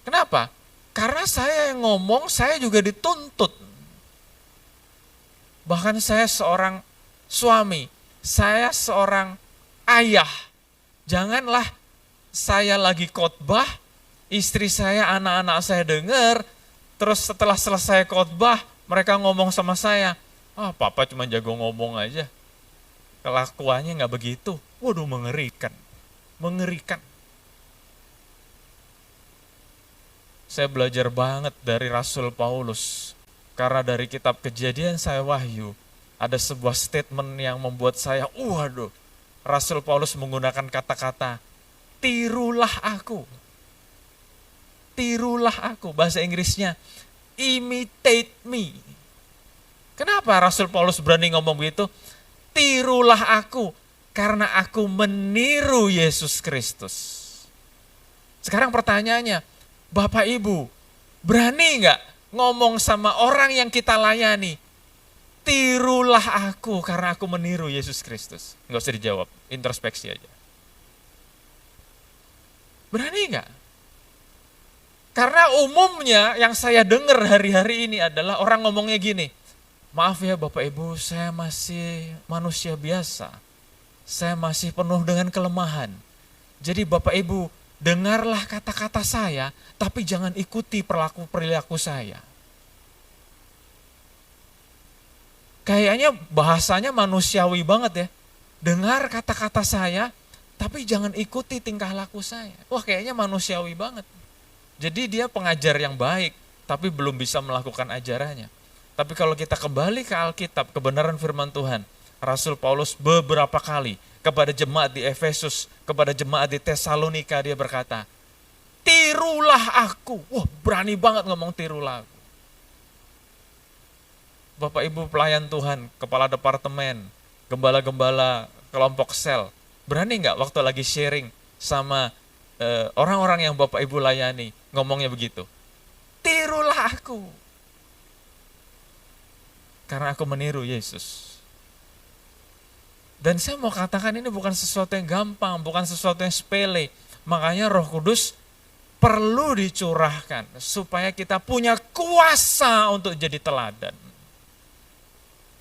Kenapa? Karena saya yang ngomong, saya juga dituntut. Bahkan saya seorang suami, saya seorang ayah. Janganlah saya lagi khotbah, istri saya, anak-anak saya dengar, terus setelah selesai khotbah, mereka ngomong sama saya, papa cuma jago ngomong aja. Kelakuannya nggak begitu. Waduh, mengerikan. Mengerikan. Saya belajar banget dari Rasul Paulus. Karena dari kitab Kejadian saya Wahyu, ada sebuah statement yang membuat saya, waduh, Rasul Paulus menggunakan kata-kata, tirulah aku. Tirulah aku. Bahasa Inggrisnya, imitate me. Kenapa Rasul Paulus berani ngomong begitu? Tirulah aku, karena aku meniru Yesus Kristus. Sekarang pertanyaannya, Bapak Ibu, berani nggak ngomong sama orang yang kita layani, tirulah aku karena aku meniru Yesus Kristus? Nggak usah dijawab, introspeksi aja. Berani nggak? Karena umumnya yang saya dengar hari-hari ini adalah orang ngomongnya gini, maaf ya Bapak Ibu, saya masih manusia biasa. Saya masih penuh dengan kelemahan. Jadi Bapak Ibu, dengarlah kata-kata saya, tapi jangan ikuti perilaku saya. Kayaknya bahasanya manusiawi banget ya. Dengar kata-kata saya, tapi jangan ikuti tingkah laku saya. Wah, kayaknya manusiawi banget. Jadi dia pengajar yang baik, tapi belum bisa melakukan ajarannya. Tapi kalau kita kembali ke Alkitab, kebenaran firman Tuhan, Rasul Paulus beberapa kali kepada jemaat di Efesus, kepada jemaat di Tesalonika, dia berkata, tirulah aku. Wah, berani banget ngomong tirulah aku. Bapak Ibu pelayan Tuhan, kepala departemen, gembala-gembala, kelompok sel, berani nggak waktu lagi sharing sama orang-orang yang Bapak Ibu layani, ngomongnya begitu? Tirulah aku. Karena aku meniru Yesus. Dan saya mau katakan ini bukan sesuatu yang gampang, bukan sesuatu yang sepele. Makanya Roh Kudus perlu dicurahkan supaya kita punya kuasa untuk jadi teladan.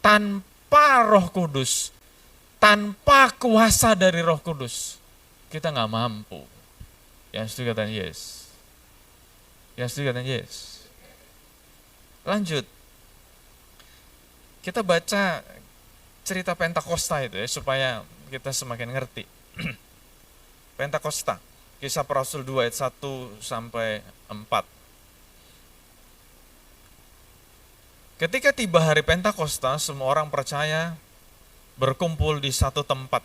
Tanpa Roh Kudus, tanpa kuasa dari Roh Kudus, kita nggak mampu. Yang setuju katakan yes. Yang setuju katakan yes. Lanjut. Kita baca cerita Pentakosta itu ya, supaya kita semakin ngerti. Pentakosta, Kisah Para Rasul 2 ayat 1 sampai 4. Ketika tiba hari Pentakosta, semua orang percaya berkumpul di satu tempat.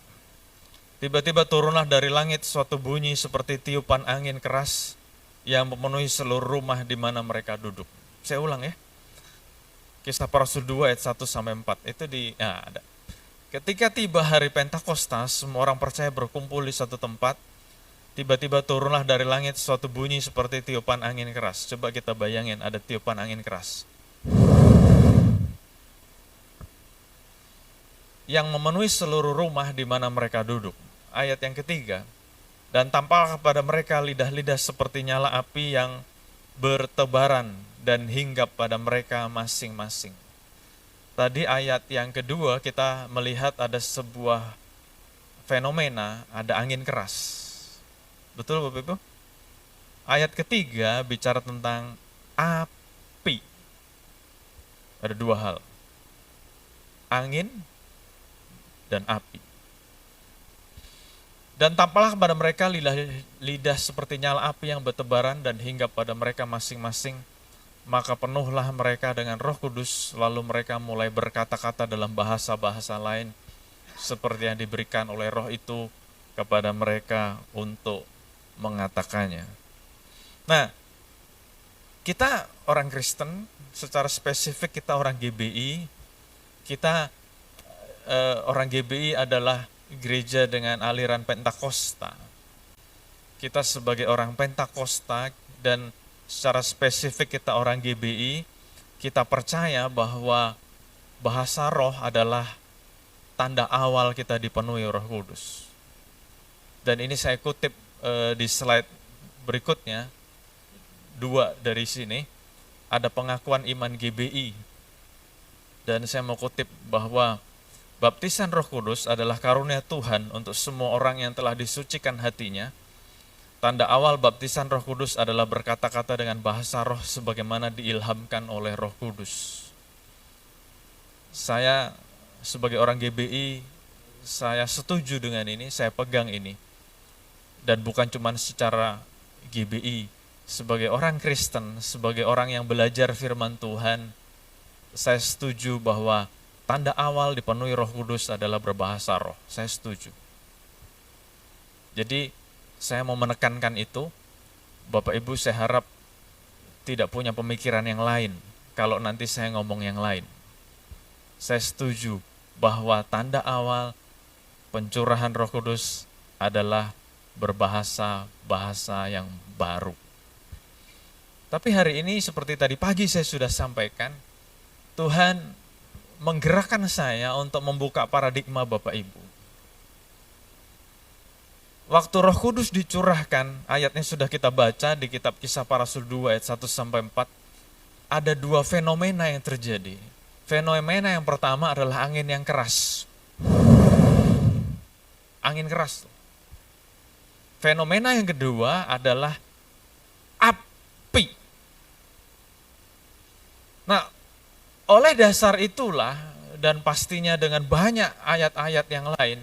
Tiba-tiba turunlah dari langit suatu bunyi seperti tiupan angin keras yang memenuhi seluruh rumah di mana mereka duduk. Saya ulang ya. Kisah Para Rasul 2 ayat 1 sampai 4. Itu ada. Ketika tiba hari Pentakosta, semua orang percaya berkumpul di satu tempat. Tiba-tiba turunlah dari langit suatu bunyi seperti tiupan angin keras. Coba kita bayangin ada tiupan angin keras yang memenuhi seluruh rumah di mana mereka duduk. Ayat yang ketiga, dan tampaklah kepada mereka lidah-lidah seperti nyala api yang bertebaran dan hinggap pada mereka masing-masing. Tadi ayat yang kedua kita melihat ada sebuah fenomena, ada angin keras. Betul Bapak Ibu? Ayat ketiga bicara tentang api. Ada dua hal, angin dan api. Dan tampaklah kepada mereka lidah seperti nyala api yang bertebaran dan hinggap pada mereka masing-masing. Maka penuhlah mereka dengan Roh Kudus, lalu mereka mulai berkata-kata dalam bahasa-bahasa lain, seperti yang diberikan oleh Roh itu kepada mereka untuk mengatakannya. Nah, kita orang Kristen, secara spesifik kita orang GBI, kita orang GBI adalah gereja dengan aliran Pentakosta. Kita sebagai orang Pentakosta dan secara spesifik kita orang GBI, kita percaya bahwa bahasa roh adalah tanda awal kita dipenuhi Roh Kudus. Dan ini saya kutip di slide berikutnya, 2 dari sini, ada pengakuan iman GBI. Dan saya mau kutip bahwa baptisan Roh Kudus adalah karunia Tuhan untuk semua orang yang telah disucikan hatinya. Tanda awal baptisan Roh Kudus adalah berkata-kata dengan bahasa roh sebagaimana diilhamkan oleh Roh Kudus. Saya sebagai orang GBI, saya setuju dengan ini, saya pegang ini. Dan bukan cuma secara GBI, sebagai orang Kristen, sebagai orang yang belajar firman Tuhan, saya setuju bahwa tanda awal dipenuhi Roh Kudus adalah berbahasa roh. Saya setuju. Jadi saya mau menekankan itu. Bapak Ibu, saya harap tidak punya pemikiran yang lain kalau nanti saya ngomong yang lain. Saya setuju bahwa tanda awal pencurahan Roh Kudus adalah berbahasa-bahasa yang baru. Tapi hari ini seperti tadi pagi saya sudah sampaikan, Tuhan menggerakkan saya untuk membuka paradigma Bapak Ibu. waktu Roh Kudus dicurahkan, ayatnya sudah kita baca di kitab Kisah Para Rasul 2 ayat 1-4, ada dua fenomena yang terjadi. Fenomena yang pertama adalah angin yang keras. Angin keras. Fenomena yang kedua adalah api. Nah, oleh dasar itulah dan pastinya dengan banyak ayat-ayat yang lain,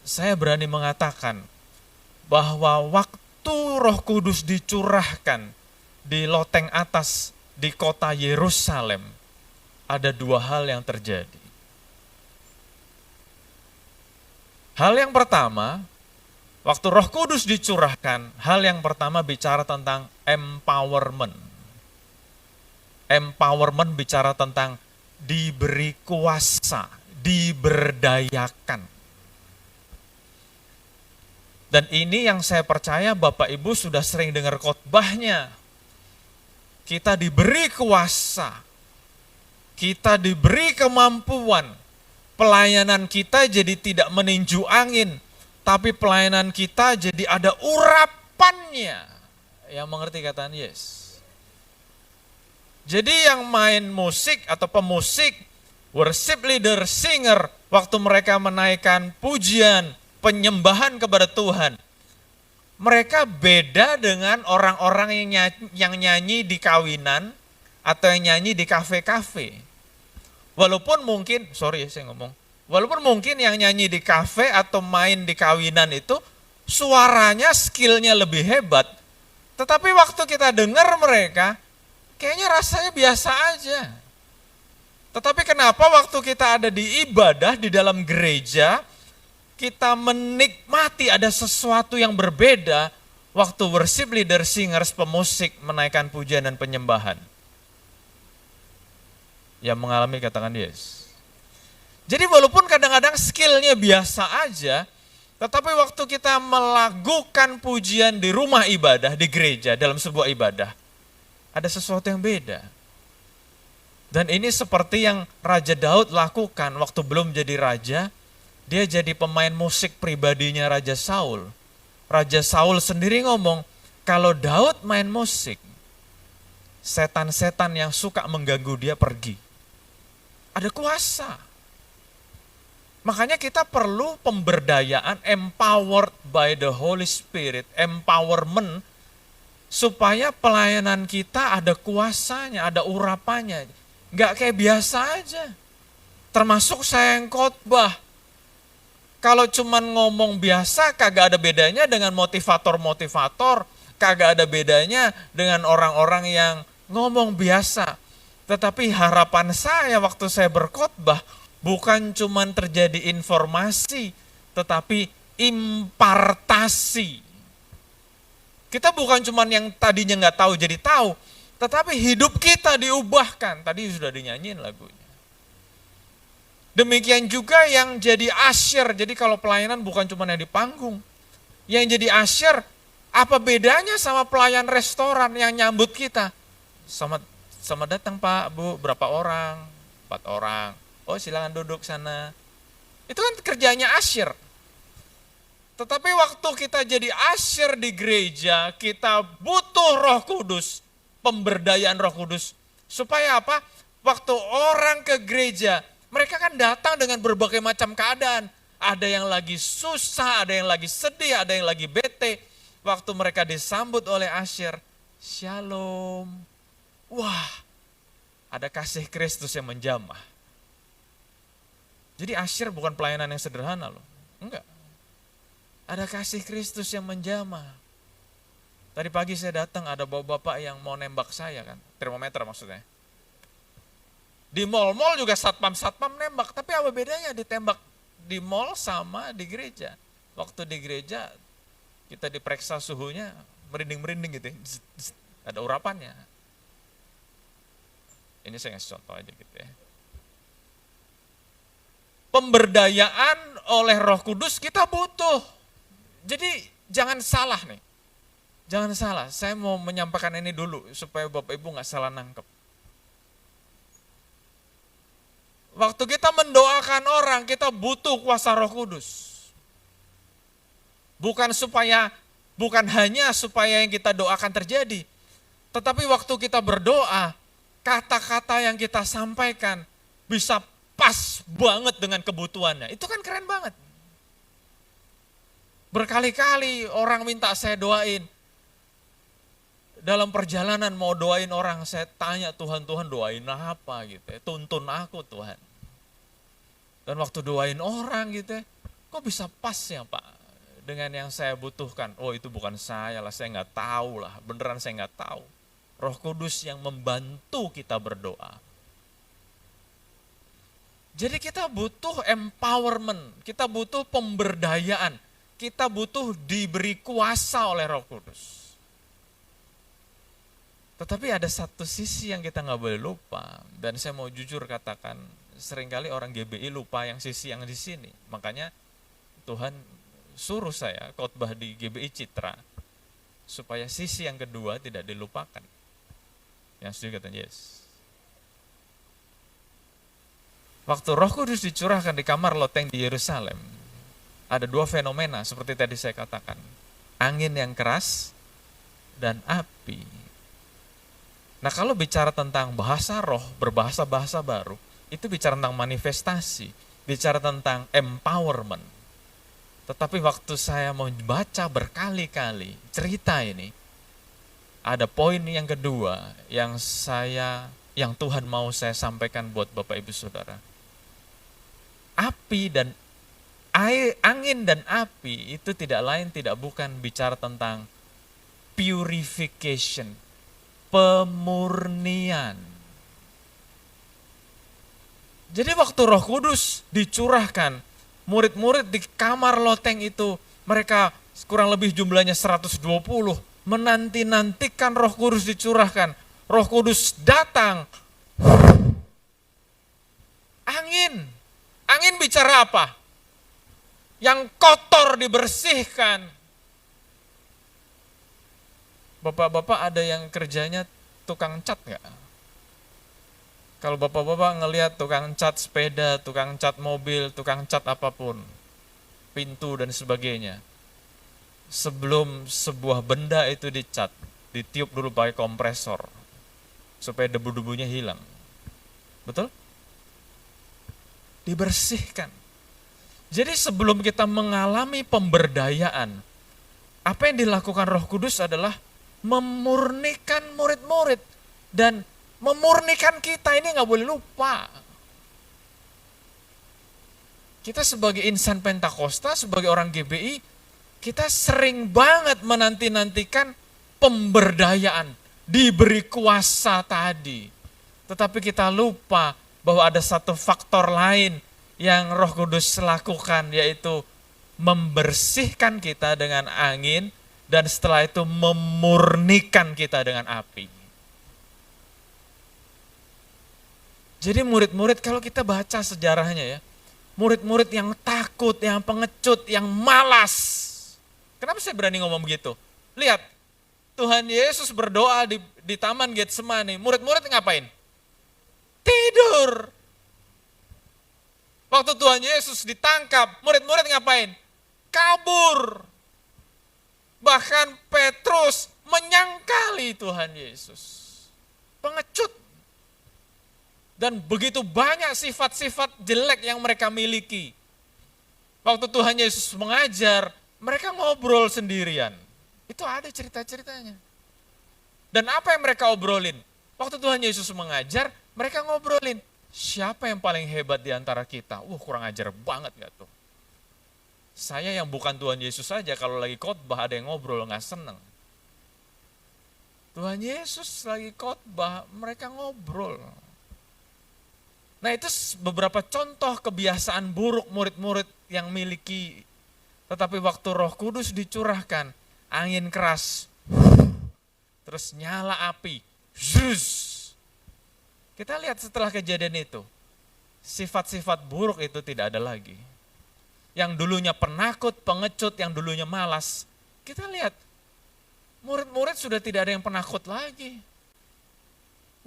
saya berani mengatakan bahwa waktu Roh Kudus dicurahkan di loteng atas di kota Yerusalem, ada dua hal yang terjadi. Hal yang pertama, waktu Roh Kudus dicurahkan, hal yang pertama bicara tentang empowerment. Empowerment bicara tentang diberi kuasa, diberdayakan. Dan ini yang saya percaya Bapak Ibu sudah sering dengar khotbahnya. Kita diberi kuasa, kita diberi kemampuan. Pelayanan kita jadi tidak meninju angin, tapi pelayanan kita jadi ada urapannya. Yang mengerti kataan yes. Jadi yang main musik atau pemusik, worship leader, singer, waktu mereka menaikkan pujian, penyembahan kepada Tuhan, mereka beda dengan orang-orang yang nyanyi di kawinan atau yang nyanyi di kafe-kafe. Walaupun mungkin, walaupun mungkin yang nyanyi di kafe atau main di kawinan itu suaranya, skillnya lebih hebat, tetapi waktu kita dengar mereka, kayaknya rasanya biasa aja. Tetapi kenapa waktu kita ada di ibadah di dalam gereja, kita menikmati ada sesuatu yang berbeda waktu worship leader, singers, pemusik menaikkan pujian dan penyembahan. Yang mengalami katakan yes. Jadi walaupun kadang-kadang skillnya biasa aja, tetapi waktu kita melakukan pujian di rumah ibadah, di gereja, dalam sebuah ibadah, ada sesuatu yang beda. Dan ini seperti yang Raja Daud lakukan waktu belum jadi raja, dia jadi pemain musik pribadinya Raja Saul. Raja Saul sendiri ngomong, kalau Daud main musik, setan-setan yang suka mengganggu dia pergi. Ada kuasa. Makanya kita perlu pemberdayaan, empowered by the Holy Spirit, empowerment, supaya pelayanan kita ada kuasanya, ada urapannya. Nggak kayak biasa aja. Termasuk saya yang khotbah. Kalau cuman ngomong biasa, kagak ada bedanya dengan motivator-motivator, kagak ada bedanya dengan orang-orang yang ngomong biasa. Tetapi harapan saya waktu saya berkhotbah, bukan cuman terjadi informasi, tetapi impartasi. Kita bukan cuman yang tadinya nggak tahu jadi tahu, tetapi hidup kita diubahkan. Tadi sudah dinyanyiin lagunya. Demikian juga yang jadi usher. Jadi kalau pelayanan bukan cuma yang di panggung. Yang jadi usher, apa bedanya sama pelayan restoran yang nyambut kita? Selamat datang Pak, Bu, berapa orang? 4 orang. Oh silakan duduk sana. Itu kan kerjanya usher. Tetapi waktu kita jadi usher di gereja, kita butuh Roh Kudus, pemberdayaan Roh Kudus. Supaya apa? Waktu orang ke gereja, mereka kan datang dengan berbagai macam keadaan. Ada yang lagi susah, ada yang lagi sedih, ada yang lagi bete. Waktu mereka disambut oleh usher, shalom. Wah, ada kasih Kristus yang menjamah. Jadi usher bukan pelayanan yang sederhana loh. Enggak. Ada kasih Kristus yang menjamah. Tadi pagi saya datang, ada bapak-bapak yang mau nembak saya kan. Termometer maksudnya. Di mall-mall juga satpam-satpam nembak. Tapi apa bedanya ditembak di mall sama di gereja? Waktu di gereja kita diperiksa suhunya merinding-merinding gitu ya. Ada urapannya. Ini saya ngasih contoh aja gitu ya. Pemberdayaan oleh Roh Kudus kita butuh. Jadi jangan salah nih. Jangan salah, saya mau menyampaikan ini dulu supaya Bapak Ibu gak salah nangkep. Waktu kita mendoakan orang, kita butuh kuasa Roh Kudus. Bukan hanya supaya yang kita doakan terjadi, tetapi waktu kita berdoa, kata-kata yang kita sampaikan bisa pas banget dengan kebutuhannya. Itu kan keren banget. Berkali-kali orang minta saya doain. Dalam perjalanan mau doain orang, saya tanya Tuhan doain apa gitu ya. Tuntun aku Tuhan. Dan waktu doain orang gitu ya, kok bisa pas ya Pak dengan yang saya butuhkan. Oh itu bukan saya lah, saya nggak tahu lah. Beneran saya nggak tahu. Roh Kudus yang membantu kita berdoa. Jadi kita butuh empowerment, kita butuh pemberdayaan, kita butuh diberi kuasa oleh Roh Kudus. Tetapi ada satu sisi yang kita nggak boleh lupa, dan saya mau jujur katakan, seringkali orang GBI lupa yang sisi yang di sini. Makanya Tuhan suruh saya khotbah di GBI Citra, supaya sisi yang kedua tidak dilupakan. Yang setuju kata yes. Waktu Roh Kudus dicurahkan di kamar loteng di Yerusalem, ada dua fenomena seperti tadi saya katakan. Angin yang keras dan api. Nah kalau bicara tentang bahasa roh, berbahasa-bahasa baru, itu bicara tentang manifestasi, bicara tentang empowerment. Tetapi waktu saya membaca berkali-kali cerita ini, ada poin yang kedua yang Tuhan mau saya sampaikan buat Bapak Ibu Saudara. Angin dan api itu tidak lain tidak bukan bicara tentang purification, pemurnian. Jadi waktu Roh Kudus dicurahkan, murid-murid di kamar loteng itu, mereka kurang lebih jumlahnya 120, menanti-nantikan Roh Kudus dicurahkan. Roh Kudus datang. Angin bicara apa? Yang kotor dibersihkan. Bapak-bapak ada yang kerjanya tukang cat nggak? Kalau bapak-bapak ngelihat tukang cat sepeda, tukang cat mobil, tukang cat apapun, pintu dan sebagainya, sebelum sebuah benda itu dicat, ditiup dulu pakai kompresor, supaya debu-debunya hilang. Betul? Dibersihkan. Jadi sebelum kita mengalami pemberdayaan, apa yang dilakukan Roh Kudus adalah memurnikan murid-murid. Dan memurnikan kita ini gak boleh lupa. Kita sebagai insan Pentakosta, sebagai orang GBI, kita sering banget menanti-nantikan pemberdayaan, diberi kuasa tadi. Tetapi kita lupa bahwa ada satu faktor lain yang Roh Kudus lakukan, yaitu membersihkan kita dengan angin, dan setelah itu memurnikan kita dengan api. Jadi murid-murid, kalau kita baca sejarahnya ya, murid-murid yang takut, yang pengecut, yang malas. Kenapa saya berani ngomong begitu? Lihat, Tuhan Yesus berdoa di Taman Getsemani, murid-murid ngapain? Tidur. Waktu Tuhan Yesus ditangkap, murid-murid ngapain? Kabur. Bahkan Petrus menyangkali Tuhan Yesus. Pengecut. Dan begitu banyak sifat-sifat jelek yang mereka miliki. Waktu Tuhan Yesus mengajar, mereka ngobrol sendirian. Itu ada cerita-ceritanya. Dan apa yang mereka obrolin? Waktu Tuhan Yesus mengajar, mereka ngobrolin, siapa yang paling hebat di antara kita? Kurang ajar banget gak tuh? Saya yang bukan Tuhan Yesus saja, kalau lagi khotbah ada yang ngobrol gak seneng. Tuhan Yesus lagi khotbah, mereka ngobrol. Nah itu beberapa contoh kebiasaan buruk murid-murid yang miliki. Tetapi waktu Roh Kudus dicurahkan, angin keras, terus nyala api, zus. Kita lihat setelah kejadian itu, sifat-sifat buruk itu tidak ada lagi. Yang dulunya penakut, pengecut, yang dulunya malas, kita lihat murid-murid sudah tidak ada yang penakut lagi.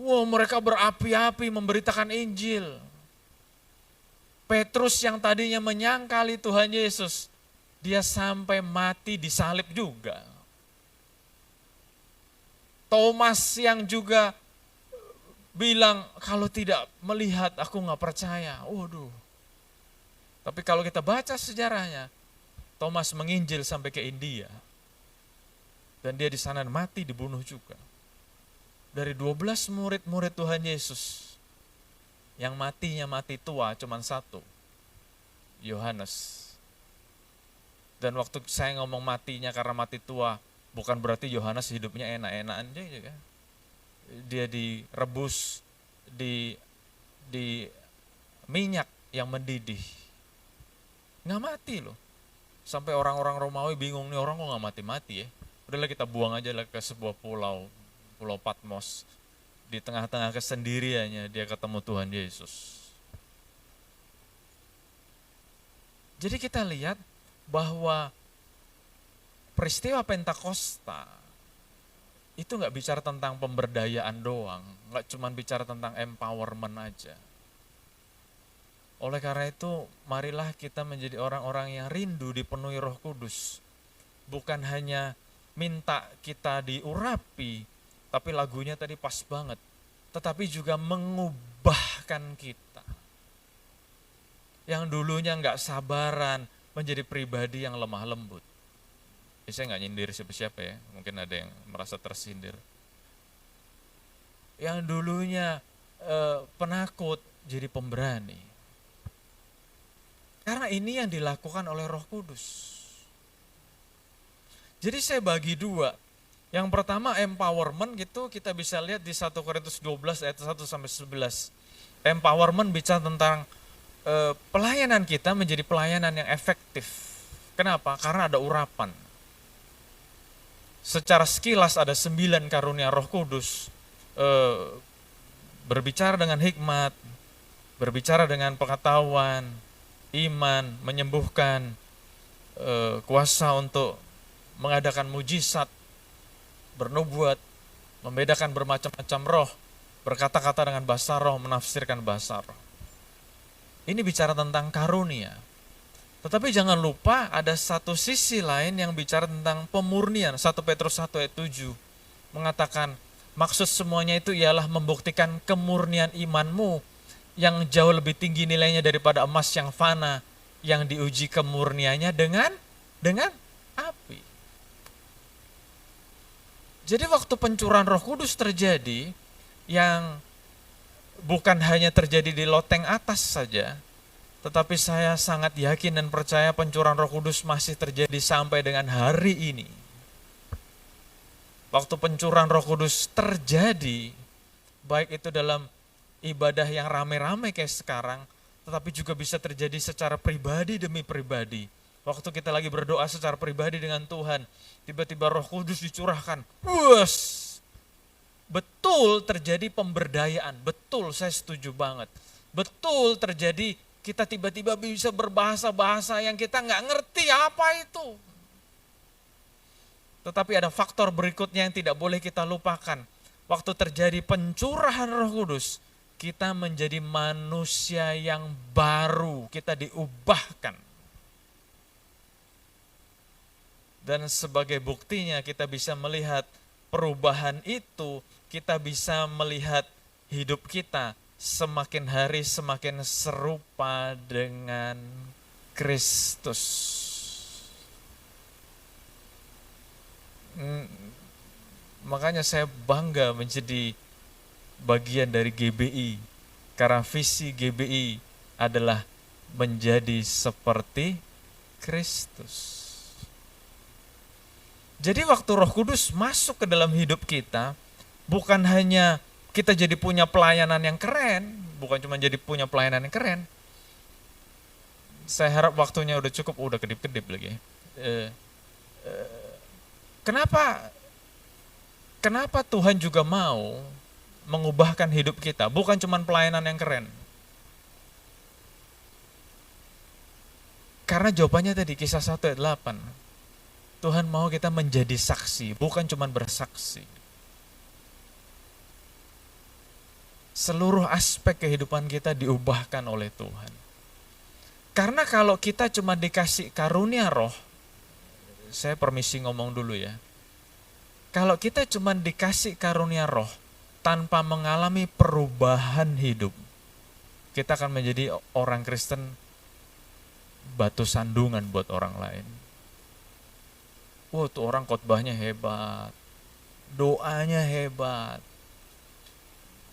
Mereka berapi-api memberitakan Injil. Petrus yang tadinya menyangkali Tuhan Yesus, Dia sampai mati disalib juga. Thomas yang juga bilang, kalau tidak melihat aku nggak percaya. Waduh. Tapi kalau kita baca sejarahnya, Thomas menginjil sampai ke India. Dan dia di sana mati, dibunuh juga. Dari 12 murid-murid Tuhan Yesus, yang matinya mati tua cuma satu, Yohanes. Dan waktu saya ngomong matinya karena mati tua, bukan berarti Yohanes hidupnya enak-enakan juga. Dia direbus di minyak yang mendidih. Nggak mati loh. Sampai orang-orang Romawi bingung, nih orang kok nggak mati-mati ya. Udahlah kita buang aja lah ke sebuah pulau, Pulau Patmos. Di tengah-tengah kesendiriannya dia ketemu Tuhan Yesus. Jadi kita lihat bahwa peristiwa Pentakosta itu nggak bicara tentang pemberdayaan doang, nggak cuma bicara tentang empowerment aja. Oleh karena itu, marilah kita menjadi orang-orang yang rindu dipenuhi Roh Kudus. Bukan hanya minta kita diurapi, tapi lagunya tadi pas banget. Tetapi juga mengubahkan kita. Yang dulunya nggak sabaran, menjadi pribadi yang lemah lembut. Saya nggak nyindir siapa-siapa ya, mungkin ada yang merasa tersindir. Yang dulunya penakut, jadi pemberani. Karena ini yang dilakukan oleh Roh Kudus. Jadi saya bagi dua. Yang pertama empowerment gitu, kita bisa lihat di 1 Korintus 12 ayat 1 sampai 11. Empowerment bicara tentang pelayanan kita menjadi pelayanan yang efektif. Kenapa? Karena ada urapan. Secara sekilas ada 9 karunia Roh Kudus. Berbicara dengan hikmat, berbicara dengan pengetahuan, iman, menyembuhkan, kuasa untuk mengadakan mujizat, bernubuat, membedakan bermacam-macam roh, berkata-kata dengan bahasa roh, menafsirkan bahasa roh. Ini bicara tentang karunia. Tetapi jangan lupa ada satu sisi lain yang bicara tentang pemurnian. 1 Petrus 1 ayat 7 mengatakan, maksud semuanya itu ialah membuktikan kemurnian imanmu yang jauh lebih tinggi nilainya daripada emas yang fana, yang diuji kemurniannya dengan api. Jadi waktu pencurahan Roh Kudus terjadi, yang bukan hanya terjadi di loteng atas saja, tetapi saya sangat yakin dan percaya pencurahan Roh Kudus masih terjadi sampai dengan hari ini. Waktu pencurahan Roh Kudus terjadi, baik itu dalam ibadah yang rame-rame kayak sekarang, tetapi juga bisa terjadi secara pribadi demi pribadi. Waktu kita lagi berdoa secara pribadi dengan Tuhan, tiba-tiba Roh Kudus dicurahkan. Betul terjadi pemberdayaan, betul, saya setuju banget. Betul terjadi kita tiba-tiba bisa berbahasa-bahasa yang kita nggak ngerti apa itu. Tetapi ada faktor berikutnya yang tidak boleh kita lupakan. Waktu terjadi pencurahan Roh Kudus, kita menjadi manusia yang baru, kita diubahkan. Dan sebagai buktinya kita bisa melihat perubahan itu, kita bisa melihat hidup kita semakin hari semakin serupa dengan Kristus. Makanya saya bangga menjadi bagian dari GBI, karena visi GBI adalah menjadi seperti Kristus. Jadi waktu Roh Kudus masuk ke dalam hidup kita, bukan hanya kita jadi punya pelayanan yang keren, bukan cuma jadi punya pelayanan yang keren. Saya harap waktunya udah cukup, udah kedip-kedip lagi. Kenapa Tuhan juga mau mengubahkan hidup kita, bukan cuma pelayanan yang keren? Karena jawabannya tadi Kisah 1 ayat 8. Tuhan mau kita menjadi saksi, bukan cuma bersaksi. Seluruh aspek kehidupan kita diubahkan oleh Tuhan. Karena kalau kita cuma dikasih karunia roh, saya permisi ngomong dulu ya. Kalau kita cuma dikasih karunia roh tanpa mengalami perubahan hidup, kita akan menjadi orang Kristen batu sandungan buat orang lain. Wah, tuh orang khotbahnya hebat, doanya hebat,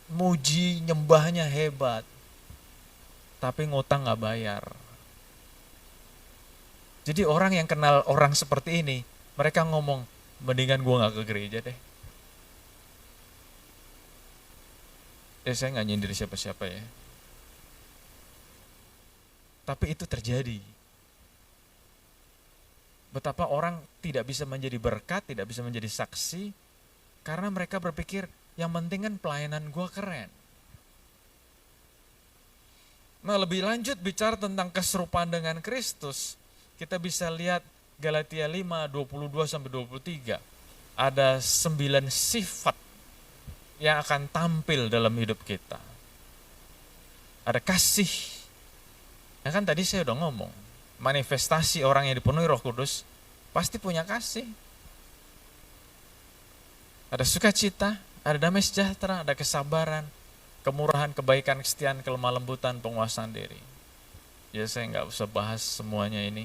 muji nyembahnya hebat, tapi ngutang gak bayar. Jadi orang yang kenal orang seperti ini, mereka ngomong, mendingan gue gak ke gereja deh. Saya gak nyindir siapa-siapa ya. Tapi itu terjadi. Betapa orang tidak bisa menjadi berkat, tidak bisa menjadi saksi, karena mereka berpikir, yang penting kan pelayanan gue keren. Nah, lebih lanjut bicara tentang keserupaan dengan Kristus, kita bisa lihat Galatia 5, 22-23. Ada 9 sifat yang akan tampil dalam hidup kita. Ada kasih. Ya kan tadi saya udah ngomong, manifestasi orang yang dipenuhi Roh Kudus pasti punya kasih. Ada sukacita, ada damai sejahtera, ada kesabaran, kemurahan, kebaikan, kesetiaan, kelemah lembutan, penguasaan diri. Ya saya nggak usah bahas semuanya ini.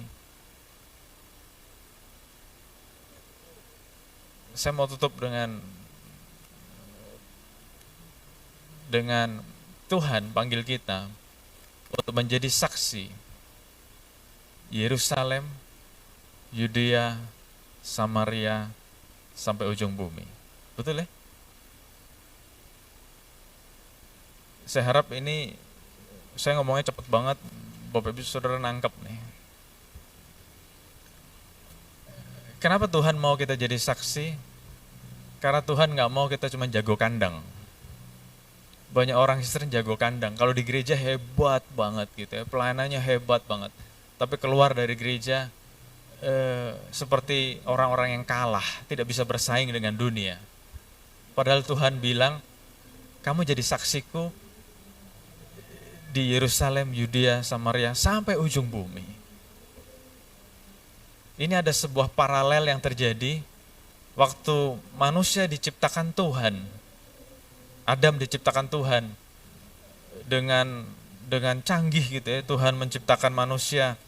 Saya mau tutup dengan Tuhan panggil kita untuk menjadi saksi Yerusalem, Yudea, Samaria, sampai ujung bumi. Betul ya? Saya harap ini, saya ngomongnya cepet banget, Bapak Ibu Saudara nangkep nih. Kenapa Tuhan mau kita jadi saksi? Karena Tuhan gak mau kita cuma jago kandang. Banyak orang Kristen jago kandang. Kalau di gereja hebat banget gitu ya, pelayanannya hebat banget. Tapi keluar dari gereja seperti orang-orang yang kalah, tidak bisa bersaing dengan dunia. Padahal Tuhan bilang, kamu jadi saksiku di Yerusalem, Yudea, Samaria, sampai ujung bumi. Ini ada sebuah paralel yang terjadi waktu manusia diciptakan Tuhan. Adam diciptakan Tuhan dengan canggih gitu ya. Tuhan menciptakan manusia,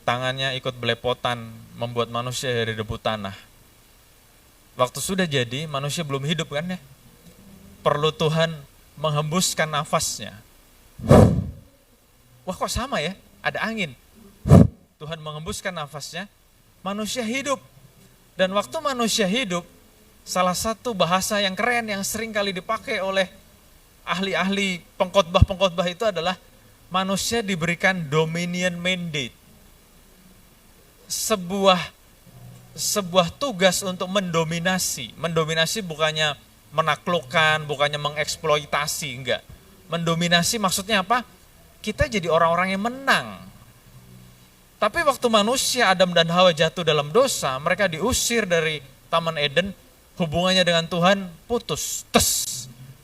tangannya ikut belepotan, membuat manusia dari debu tanah. Waktu sudah jadi, manusia belum hidup kan ya. Perlu Tuhan menghembuskan nafasnya. Wah, kok sama ya? Ada angin. Tuhan menghembuskan nafasnya, manusia hidup. Dan waktu manusia hidup, salah satu bahasa yang keren yang sering kali dipakai oleh ahli-ahli pengkhotbah itu adalah manusia diberikan dominion mandate. Sebuah tugas untuk mendominasi. Mendominasi bukannya menaklukkan, bukannya mengeksploitasi, enggak. Mendominasi maksudnya apa? Kita jadi orang-orang yang menang. Tapi waktu manusia Adam dan Hawa jatuh dalam dosa, mereka diusir dari Taman Eden, hubungannya dengan Tuhan putus.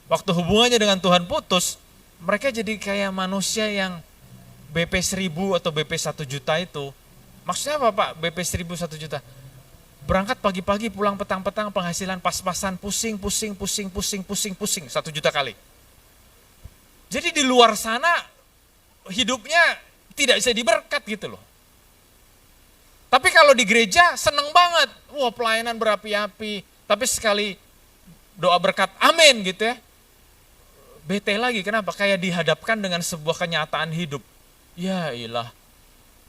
Waktu hubungannya dengan Tuhan putus, mereka jadi kayak manusia yang BP 1000 atau BP 1 juta itu. Maksudnya apa Pak? BP 1000 1 juta. Berangkat pagi-pagi, pulang petang-petang, penghasilan pas-pasan, pusing 1 juta kali. Jadi di luar sana hidupnya tidak bisa diberkat gitu loh. Tapi kalau di gereja seneng banget, wah pelayanan berapi-api, tapi sekali doa berkat amin gitu ya. Bete lagi, kenapa? Kayak dihadapkan dengan sebuah kenyataan hidup. Ya ilah,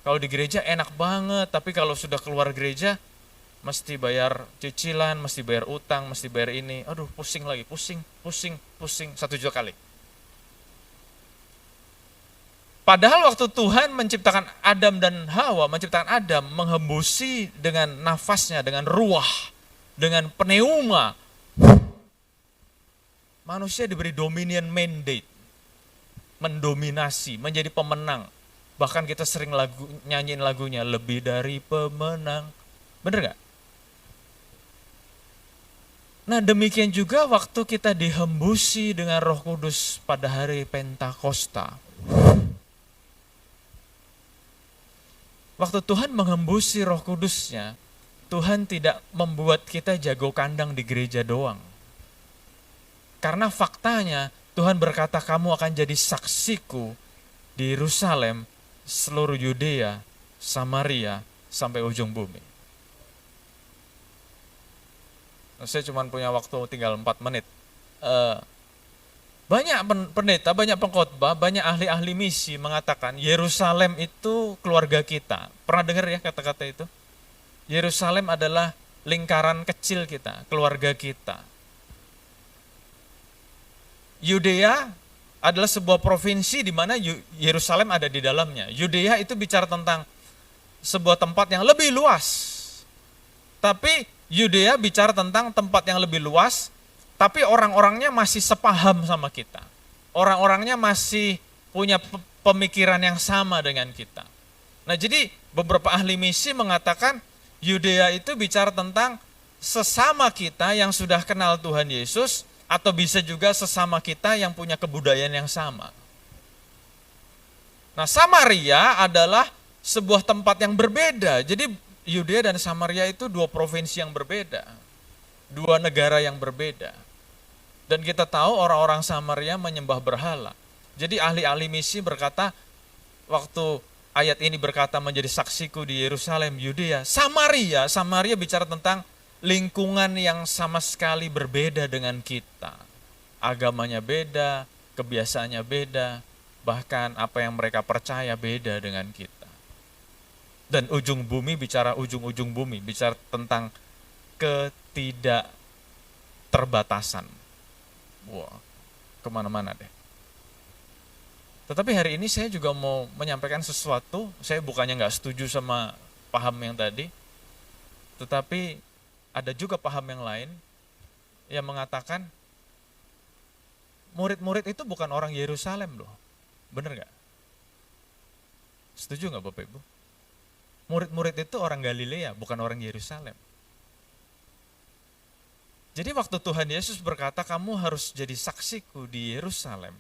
kalau di gereja enak banget, tapi kalau sudah keluar gereja, mesti bayar cicilan, mesti bayar utang, mesti bayar ini. Aduh pusing lagi, pusing 1 juta kali. Padahal waktu Tuhan menciptakan Adam dan Hawa, menciptakan Adam, menghembusi dengan nafasnya, dengan ruah, dengan pneuma. Manusia diberi dominion mandate, mendominasi, menjadi pemenang. Bahkan kita sering nyanyiin lagunya, lebih dari pemenang. Bener gak? Nah demikian juga waktu kita dihembusi dengan Roh Kudus pada hari Pentakosta. Waktu Tuhan menghembusi Roh Kudusnya, Tuhan tidak membuat kita jago kandang di gereja doang. Karena faktanya Tuhan berkata kamu akan jadi saksiku di Yerusalem, seluruh Yudea, Samaria, sampai ujung bumi. Saya cuma punya waktu tinggal 4 menit. Banyak pendeta, banyak pengkhotbah, banyak ahli-ahli misi mengatakan Yerusalem itu keluarga kita. Pernah dengar ya kata-kata itu? Yerusalem adalah lingkaran kecil kita, keluarga kita. Yudea adalah sebuah provinsi di mana Yerusalem ada di dalamnya. Yudea itu bicara tentang sebuah tempat yang lebih luas. Tapi Yudea bicara tentang tempat yang lebih luas, tapi orang-orangnya masih sepaham sama kita. Orang-orangnya masih punya pemikiran yang sama dengan kita. Nah, jadi beberapa ahli misi mengatakan Yudea itu bicara tentang sesama kita yang sudah kenal Tuhan Yesus, atau bisa juga sesama kita yang punya kebudayaan yang sama. Nah, Samaria adalah sebuah tempat yang berbeda. Jadi Yudea dan Samaria itu dua provinsi yang berbeda, dua negara yang berbeda. Dan kita tahu orang-orang Samaria menyembah berhala. Jadi ahli-ahli misi berkata, waktu ayat ini berkata menjadi saksiku di Yerusalem, Yudea, Samaria bicara tentang lingkungan yang sama sekali berbeda dengan kita. Agamanya beda, kebiasaannya beda, bahkan apa yang mereka percaya beda dengan kita. Dan ujung bumi bicara ujung-ujung bumi, bicara tentang ketidakterbatasan. Wah, kemana-mana deh. Tetapi hari ini saya juga mau menyampaikan sesuatu, saya bukannya nggak setuju sama paham yang tadi, tetapi ada juga paham yang lain yang mengatakan murid-murid itu bukan orang Yerusalem loh. Bener nggak? Setuju nggak Bapak Ibu? Murid-murid itu orang Galilea, bukan orang Yerusalem. Jadi waktu Tuhan Yesus berkata kamu harus jadi saksiku di Yerusalem.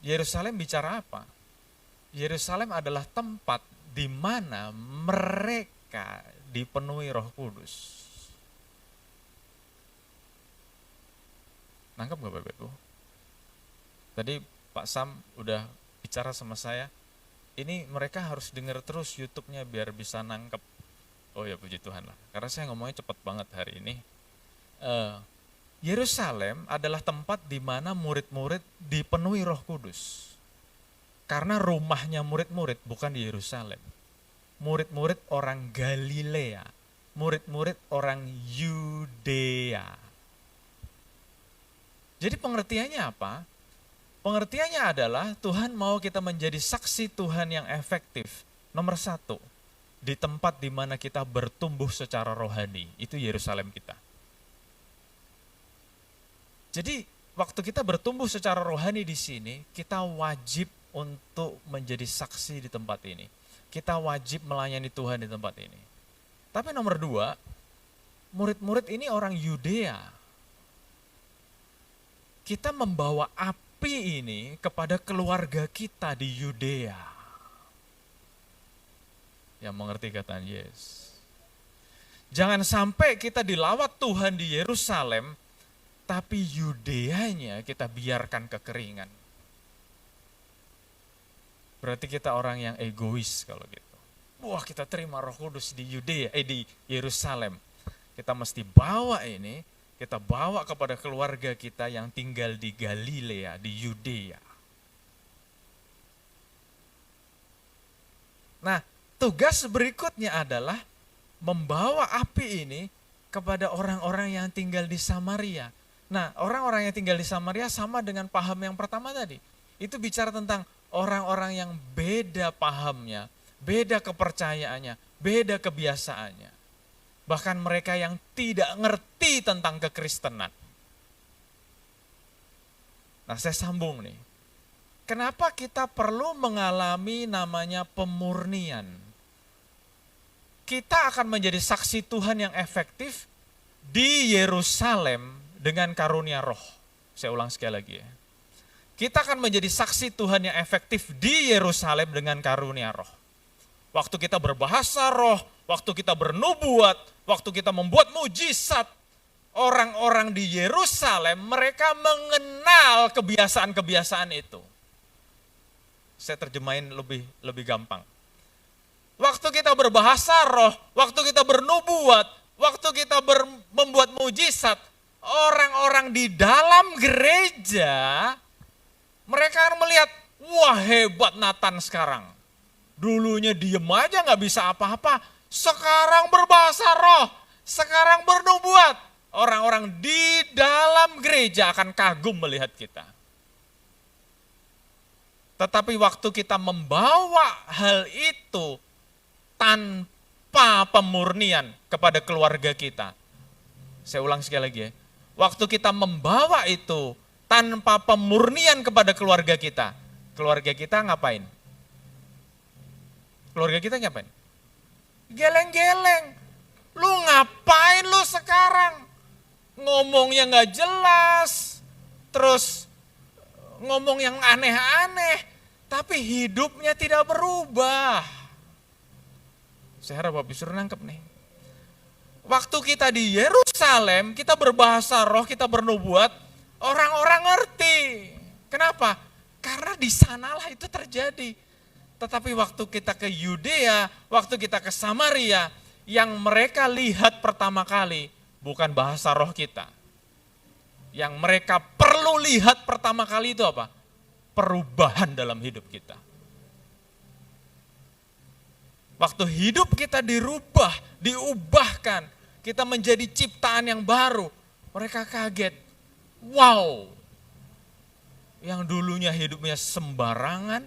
Yerusalem bicara apa? Yerusalem adalah tempat di mana mereka dipenuhi Roh Kudus. Nangkep gak Bapak Ibu? Tadi Pak Sam udah bicara sama saya, ini mereka harus dengar terus YouTube-nya biar bisa nangkep. Oh ya puji Tuhan lah, karena saya ngomongnya cepat banget hari ini. Yerusalem adalah tempat di mana murid-murid dipenuhi Roh Kudus. Karena rumahnya murid-murid bukan di Yerusalem. Murid-murid orang Galilea, murid-murid orang Yudea. Jadi pengertiannya apa? Pengertiannya adalah Tuhan mau kita menjadi saksi Tuhan yang efektif. Nomor 1, di tempat di mana kita bertumbuh secara rohani, itu Yerusalem kita. Jadi waktu kita bertumbuh secara rohani di sini, kita wajib untuk menjadi saksi di tempat ini. Kita wajib melayani Tuhan di tempat ini. Tapi nomor 2, murid-murid ini orang Yudea. Kita membawa api ini kepada keluarga kita di Yudea. Yang mengerti kata Yesus. Jangan sampai kita dilawat Tuhan di Yerusalem, tapi Yudeanya kita biarkan kekeringan. Berarti kita orang yang egois kalau gitu. Wah, kita terima Roh Kudus di Yudea, di Yerusalem. Kita mesti bawa ini, kita bawa kepada keluarga kita yang tinggal di Galilea, di Yudea. Nah, tugas berikutnya adalah membawa api ini kepada orang-orang yang tinggal di Samaria. Nah, orang-orang yang tinggal di Samaria sama dengan paham yang pertama tadi. Itu bicara tentang orang-orang yang beda pahamnya, beda kepercayaannya, beda kebiasaannya. Bahkan mereka yang tidak ngerti tentang kekristenan. Nah, saya sambung nih. Kenapa kita perlu mengalami namanya pemurnian? Kita akan menjadi saksi Tuhan yang efektif di Yerusalem dengan karunia Roh. Saya ulang sekali lagi ya. Kita akan menjadi saksi Tuhan yang efektif di Yerusalem dengan karunia Roh. waktu kita berbahasa roh, waktu kita bernubuat, waktu kita membuat mujizat, orang-orang di Yerusalem mereka mengenal kebiasaan-kebiasaan itu. Saya terjemahin lebih gampang. Waktu kita berbahasa roh, waktu kita bernubuat, waktu kita membuat mujizat, orang-orang di dalam gereja, mereka akan melihat, wah hebat Nathan sekarang. Dulunya diem aja gak bisa apa-apa, sekarang berbahasa roh, sekarang bernubuat. Orang-orang di dalam gereja akan kagum melihat kita. Tetapi waktu kita membawa hal itu tanpa pemurnian kepada keluarga kita. Saya ulang sekali lagi ya. Waktu kita membawa itu tanpa pemurnian kepada keluarga kita ngapain? Keluarga kita ngapain? Geleng-geleng. Lu ngapain lu sekarang? Ngomongnya gak jelas, terus ngomong yang aneh-aneh, tapi hidupnya tidak berubah. Saya harap Bapak disuruh nangkep nih. Waktu kita di Yerusalem, kita berbahasa roh, kita bernubuat, orang-orang ngerti. Kenapa? Karena di sanalah itu terjadi. Tetapi waktu kita ke Yudea, waktu kita ke Samaria, yang mereka lihat pertama kali bukan bahasa roh kita. Yang mereka perlu lihat pertama kali itu apa? Perubahan dalam hidup kita. Waktu hidup kita dirubah, diubahkan, kita menjadi ciptaan yang baru, mereka kaget. Wow, yang dulunya hidupnya sembarangan,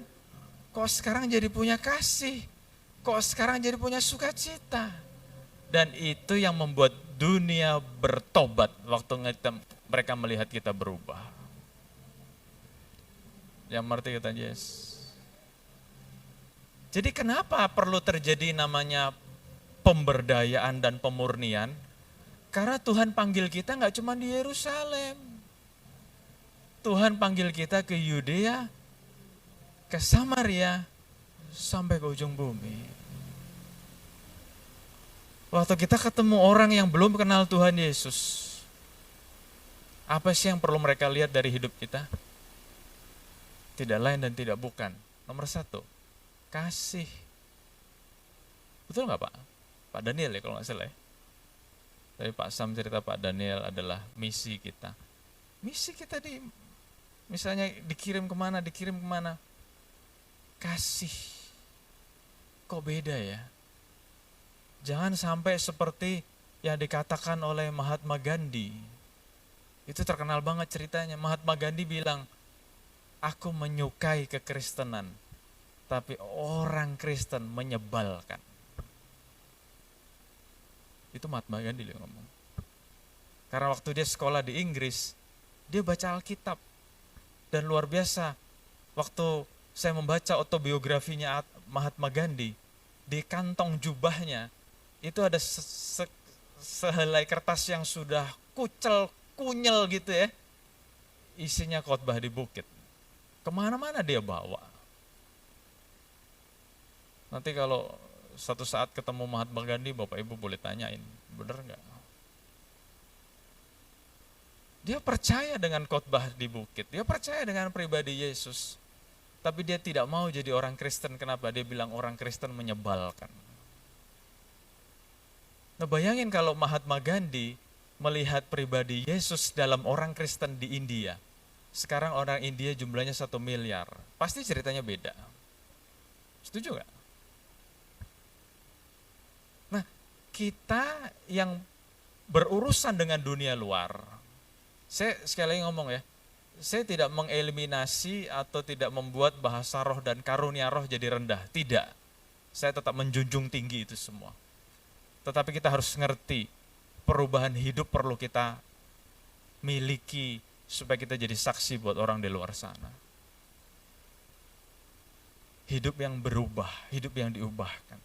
kok sekarang jadi punya kasih, kok sekarang jadi punya sukacita. Dan itu yang membuat dunia bertobat waktu mereka melihat kita berubah. Yang mengerti kata Yes. Jadi kenapa perlu terjadi namanya pemberdayaan dan pemurnian? Karena Tuhan panggil kita nggak cuma di Yerusalem. Tuhan panggil kita ke Yudea, ke Samaria, sampai ke ujung bumi. Waktu kita ketemu orang yang belum kenal Tuhan Yesus, apa sih yang perlu mereka lihat dari hidup kita? Tidak lain dan tidak bukan. Nomor 1, kasih. Betul nggak Pak? Pak Daniel ya kalau nggak salah ya. Tapi Pak Sam cerita Pak Daniel adalah misi kita. Misi kita misalnya dikirim kemana, kasih. Kok beda ya? Jangan sampai seperti yang dikatakan oleh Mahatma Gandhi. Itu terkenal banget ceritanya. Mahatma Gandhi bilang, aku menyukai kekristenan, tapi orang Kristen menyebalkan. Itu Mahatma Gandhi yang ngomong. Karena waktu dia sekolah di Inggris, dia baca Alkitab. Dan luar biasa, waktu saya membaca autobiografinya Mahatma Gandhi, di kantong jubahnya, itu ada sehelai kertas yang sudah kunyel gitu ya. Isinya khotbah di bukit. Kemana-mana dia bawa. Nanti kalau satu saat ketemu Mahatma Gandhi, Bapak Ibu boleh tanyain, bener nggak? Dia percaya dengan khotbah di bukit, dia percaya dengan pribadi Yesus. Tapi dia tidak mau jadi orang Kristen, kenapa? Dia bilang orang Kristen menyebalkan. Nah bayangin kalau Mahatma Gandhi melihat pribadi Yesus dalam orang Kristen di India. Sekarang orang India jumlahnya 1 miliar. Pasti ceritanya beda. Setuju gak? Nah kita yang berurusan dengan dunia luar. Saya sekali lagi ngomong ya. Saya tidak mengeliminasi atau tidak membuat bahasa roh dan karunia roh jadi rendah. Tidak. Saya tetap menjunjung tinggi itu semua. Tetapi kita harus ngerti, perubahan hidup perlu kita miliki supaya kita jadi saksi buat orang di luar sana. Hidup yang berubah, hidup yang diubahkan.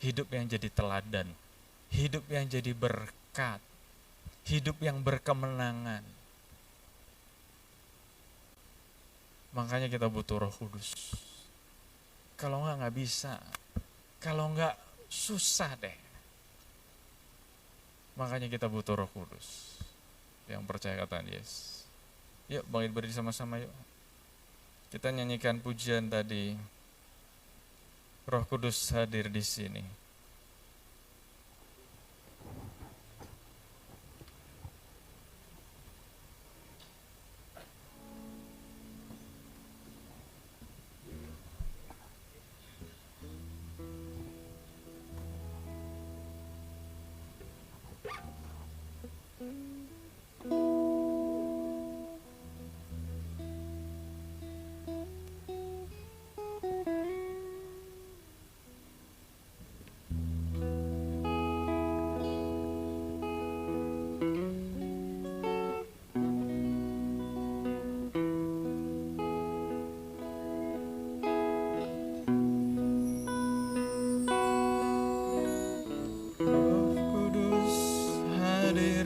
Hidup yang jadi teladan, hidup yang jadi berkat, hidup yang berkemenangan. Makanya kita butuh Roh Kudus. Kalau nggak bisa. Kalau enggak, susah deh. Makanya kita butuh Roh Kudus yang percaya kata Yesus. Yuk bangkit berdiri sama-sama yuk. Kita nyanyikan pujian tadi. Roh Kudus hadir di sini.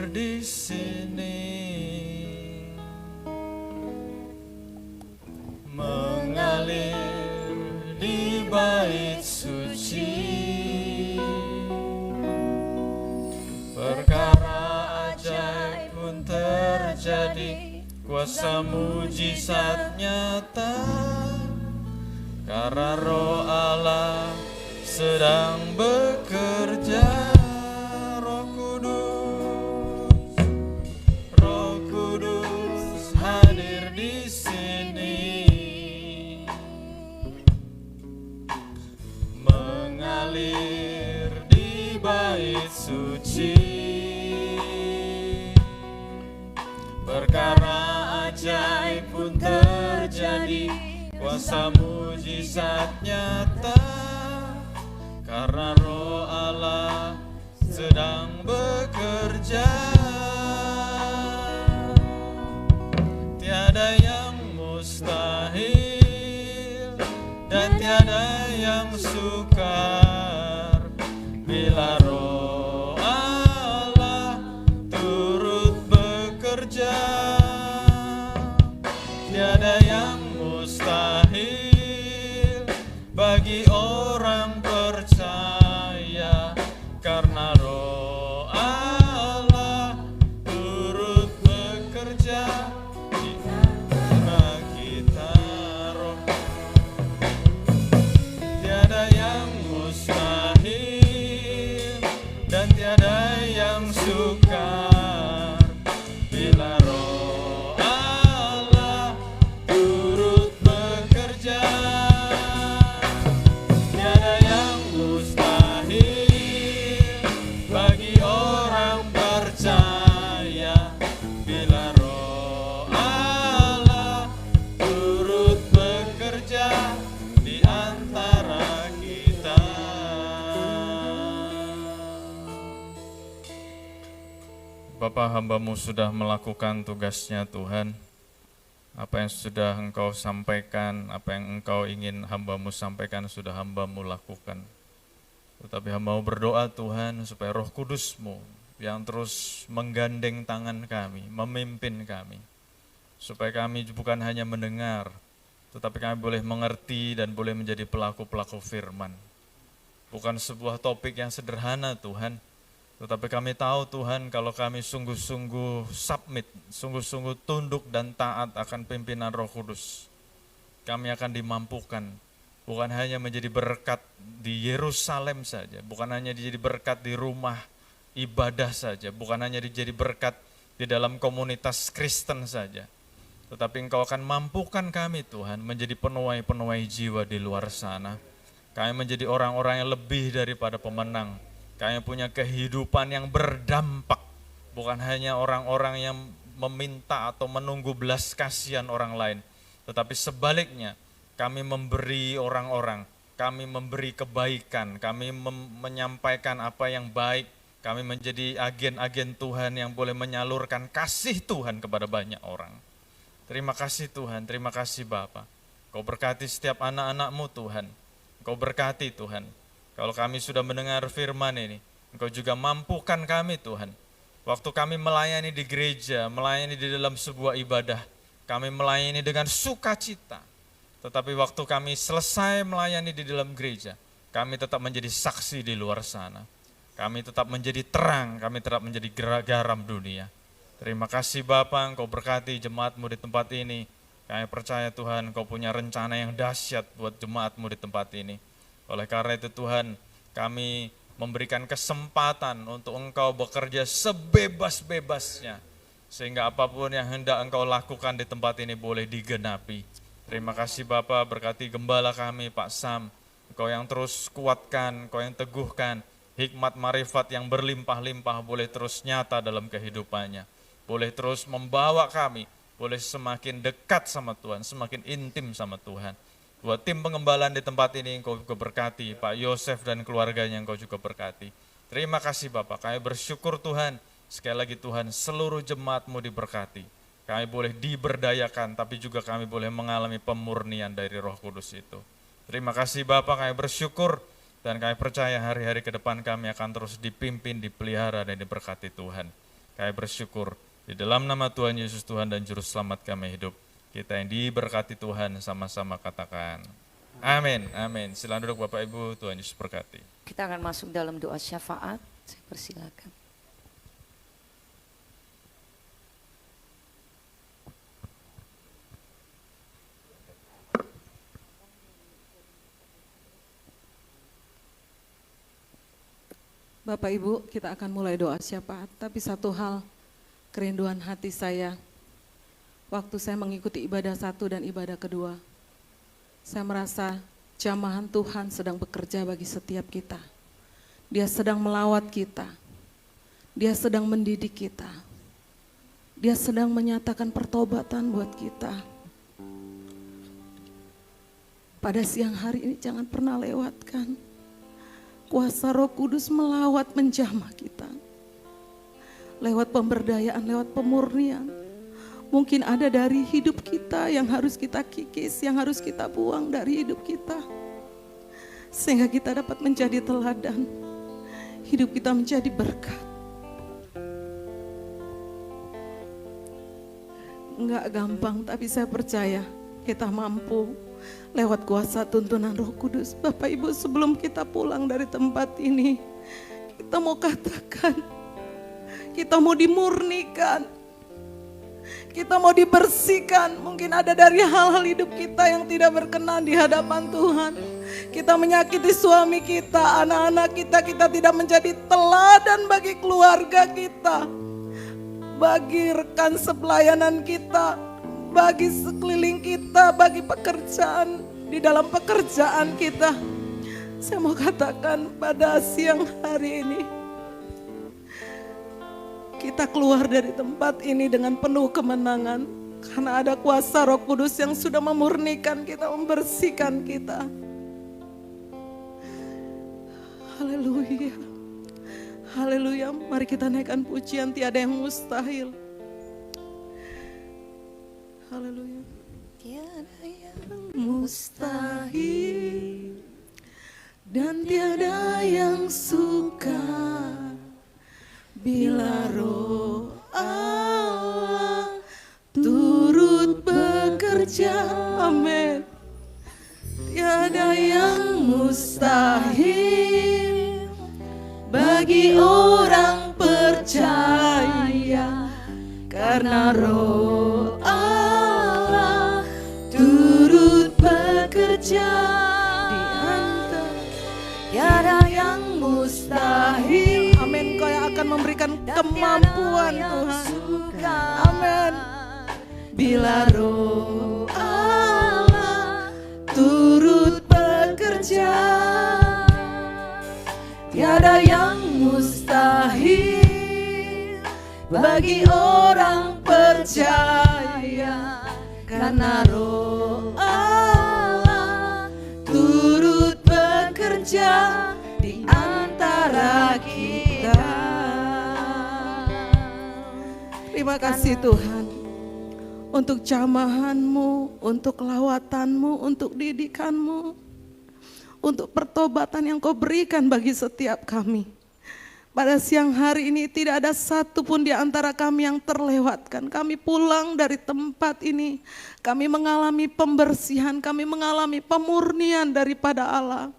Di sini mengalir di bait suci, perkara ajaib pun terjadi, kuasa mujizat nyata, karena Roh Allah sedang bekerja. Suci, perkara ajaib pun terjadi, kuasa mujizat nyata, karena Roh Allah sedang bekerja. Tiada yang mustahil dan tiada yang sukar bila Roh tiada yang mustahil bagi orang percaya, karena Roh Allah turut bekerja di antara kita. Roh, tiada yang mustahil dan tiada yang sukar bila Roh Bapa, hamba-Mu sudah melakukan tugasnya Tuhan. Apa yang sudah Engkau sampaikan, apa yang Engkau ingin hamba-Mu sampaikan sudah hamba-Mu lakukan. Tetapi hamba-Mu berdoa Tuhan supaya Roh Kudus-Mu yang terus menggandeng tangan kami, memimpin kami. Supaya kami bukan hanya mendengar, tetapi kami boleh mengerti dan boleh menjadi pelaku-pelaku firman. Bukan sebuah topik yang sederhana Tuhan, tetapi kami tahu Tuhan kalau kami sungguh-sungguh submit, sungguh-sungguh tunduk dan taat akan pimpinan Roh Kudus, kami akan dimampukan bukan hanya menjadi berkat di Yerusalem saja, bukan hanya menjadi berkat di rumah ibadah saja, bukan hanya menjadi berkat di dalam komunitas Kristen saja, tetapi Engkau akan mampukan kami Tuhan menjadi penuai-penuai jiwa di luar sana. Kami menjadi orang-orang yang lebih daripada pemenang. Kami punya kehidupan yang berdampak, bukan hanya orang-orang yang meminta atau menunggu belas kasihan orang lain, tetapi sebaliknya kami memberi orang-orang, kami memberi kebaikan, kami menyampaikan apa yang baik, kami menjadi agen-agen Tuhan yang boleh menyalurkan kasih Tuhan kepada banyak orang. Terima kasih Tuhan, terima kasih Bapa. Kau berkati setiap anak-anak-Mu Tuhan, Kau berkati Tuhan. Kalau kami sudah mendengar firman ini, Engkau juga mampukan kami Tuhan. Waktu kami melayani di gereja, melayani di dalam sebuah ibadah, kami melayani dengan sukacita. Tetapi waktu kami selesai melayani di dalam gereja, kami tetap menjadi saksi di luar sana. Kami tetap menjadi terang, kami tetap menjadi garam dunia. Terima kasih Bapa, Engkau berkati jemaat-Mu di tempat ini. Kami percaya Tuhan, Engkau punya rencana yang dahsyat buat jemaat-Mu di tempat ini. Oleh karena itu Tuhan, kami memberikan kesempatan untuk Engkau bekerja sebebas-bebasnya. Sehingga apapun yang hendak Engkau lakukan di tempat ini boleh digenapi. Terima kasih Bapa, berkati gembala kami Pak Sam. Engkau yang terus kuatkan, Engkau yang teguhkan. Hikmat marifat yang berlimpah-limpah boleh terus nyata dalam kehidupannya. Boleh terus membawa kami, boleh semakin dekat sama Tuhan, semakin intim sama Tuhan. Buat tim pengembalaan di tempat ini Engkau juga berkati, Pak Yosef dan keluarganya Engkau juga berkati. Terima kasih Bapak, kami bersyukur Tuhan. Sekali lagi Tuhan, seluruh jemaat-Mu diberkati. Kami boleh diberdayakan, tapi juga kami boleh mengalami pemurnian dari Roh Kudus itu. Terima kasih Bapak, kami bersyukur. Dan kami percaya hari-hari ke depan kami akan terus dipimpin, dipelihara, dan diberkati Tuhan. Kami bersyukur di dalam nama Tuhan Yesus Tuhan dan Juru Selamat kami hidup. Kita yang diberkati Tuhan sama-sama katakan amin, amin. Silakan duduk Bapak Ibu, Tuhan Yesus berkati. Kita akan masuk dalam doa syafaat. Saya persilakan. Bapak Ibu, kita akan mulai doa syafaat, tapi satu hal, kerinduan hati saya, waktu saya mengikuti ibadah satu dan ibadah kedua, saya merasa jamahan Tuhan sedang bekerja bagi setiap kita. Dia sedang melawat kita, Dia sedang mendidik kita, Dia sedang menyatakan pertobatan buat kita. Pada siang hari ini jangan pernah lewatkan. Kuasa Roh Kudus melawat menjamah kita. Lewat pemberdayaan, lewat pemurnian. Mungkin ada dari hidup kita yang harus kita kikis, yang harus kita buang dari hidup kita. Sehingga kita dapat menjadi teladan. Hidup kita menjadi berkat. Enggak gampang, tapi saya percaya kita mampu. Lewat kuasa tuntunan Roh Kudus. Bapak Ibu, sebelum kita pulang dari tempat ini, kita mau katakan, kita mau dimurnikan, kita mau dibersihkan. Mungkin ada dari hal-hal hidup kita yang tidak berkenan di hadapan Tuhan. Kita menyakiti suami kita, anak-anak kita, kita tidak menjadi teladan bagi keluarga kita, bagi rekan sepelayanan kita, bagi sekeliling kita, bagi pekerjaan, di dalam pekerjaan kita. Saya mau katakan pada siang hari ini, kita keluar dari tempat ini dengan penuh kemenangan. Karena ada kuasa Roh Kudus yang sudah memurnikan kita, membersihkan kita. Haleluya. Haleluya, mari kita naikkan pujian tiada yang mustahil. Haleluya. Tiada yang mustahil dan tiada yang sukar bila Roh Allah turut bekerja. Amin. Tiada yang mustahil bagi orang percaya, karena Roh Allah turut bekerja di antara. Tiada yang mustahil. Amin. Kau yang akan memberikan kemampuan Tuhan. Amin. Bila Roh Allah turut bekerja, tiada yang mustahil bagi orang percaya, karena Roh Allah turut bekerja di antara kita. Terima kasih Tuhan untuk jamahan-Mu, untuk lawatanmu, untuk didikanmu, untuk pertobatan yang Kau berikan bagi setiap kami. Pada siang hari ini tidak ada satupun di antara kami yang terlewatkan. Kami pulang dari tempat ini, kami mengalami pembersihan, kami mengalami pemurnian daripada Allah.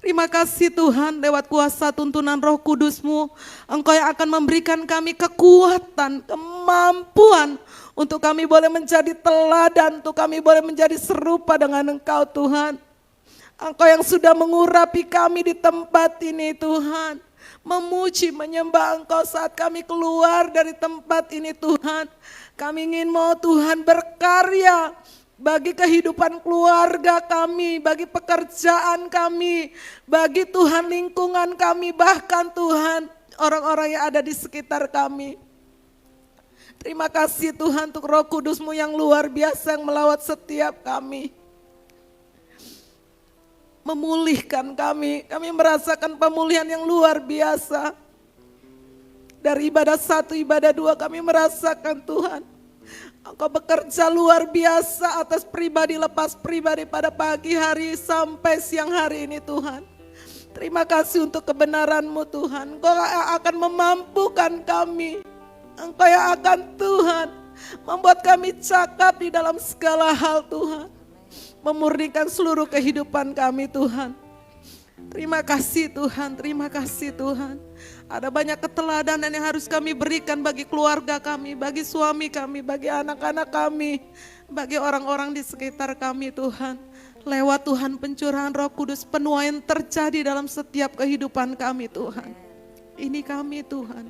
Terima kasih Tuhan, lewat kuasa tuntunan Roh Kudus-Mu, Engkau yang akan memberikan kami kekuatan, kemampuan untuk kami boleh menjadi teladan, untuk kami boleh menjadi serupa dengan Engkau Tuhan. Engkau yang sudah mengurapi kami di tempat ini Tuhan. Memuji, menyembah Engkau saat kami keluar dari tempat ini Tuhan. Kami ingin mau Tuhan berkarya bagi kehidupan keluarga kami, bagi pekerjaan kami, bagi Tuhan lingkungan kami, bahkan Tuhan orang-orang yang ada di sekitar kami. Terima kasih Tuhan untuk Roh Kudus-Mu yang luar biasa yang melawat setiap kami. Memulihkan kami merasakan pemulihan yang luar biasa. Dari ibadah 1, ibadah 2 kami merasakan Tuhan, Engkau bekerja luar biasa atas pribadi lepas pribadi pada pagi hari sampai siang hari ini Tuhan. Terima kasih untuk kebenaran-Mu Tuhan. Engkau akan memampukan kami. Engkau yang akan Tuhan membuat kami cakap di dalam segala hal Tuhan. Memurnikan seluruh kehidupan kami Tuhan. Terima kasih Tuhan, terima kasih Tuhan. Ada banyak keteladanan yang harus kami berikan bagi keluarga kami, bagi suami kami, bagi anak-anak kami, bagi orang-orang di sekitar kami Tuhan. Lewat Tuhan pencurahan Roh Kudus, penuaian terjadi dalam setiap kehidupan kami Tuhan. Ini kami Tuhan,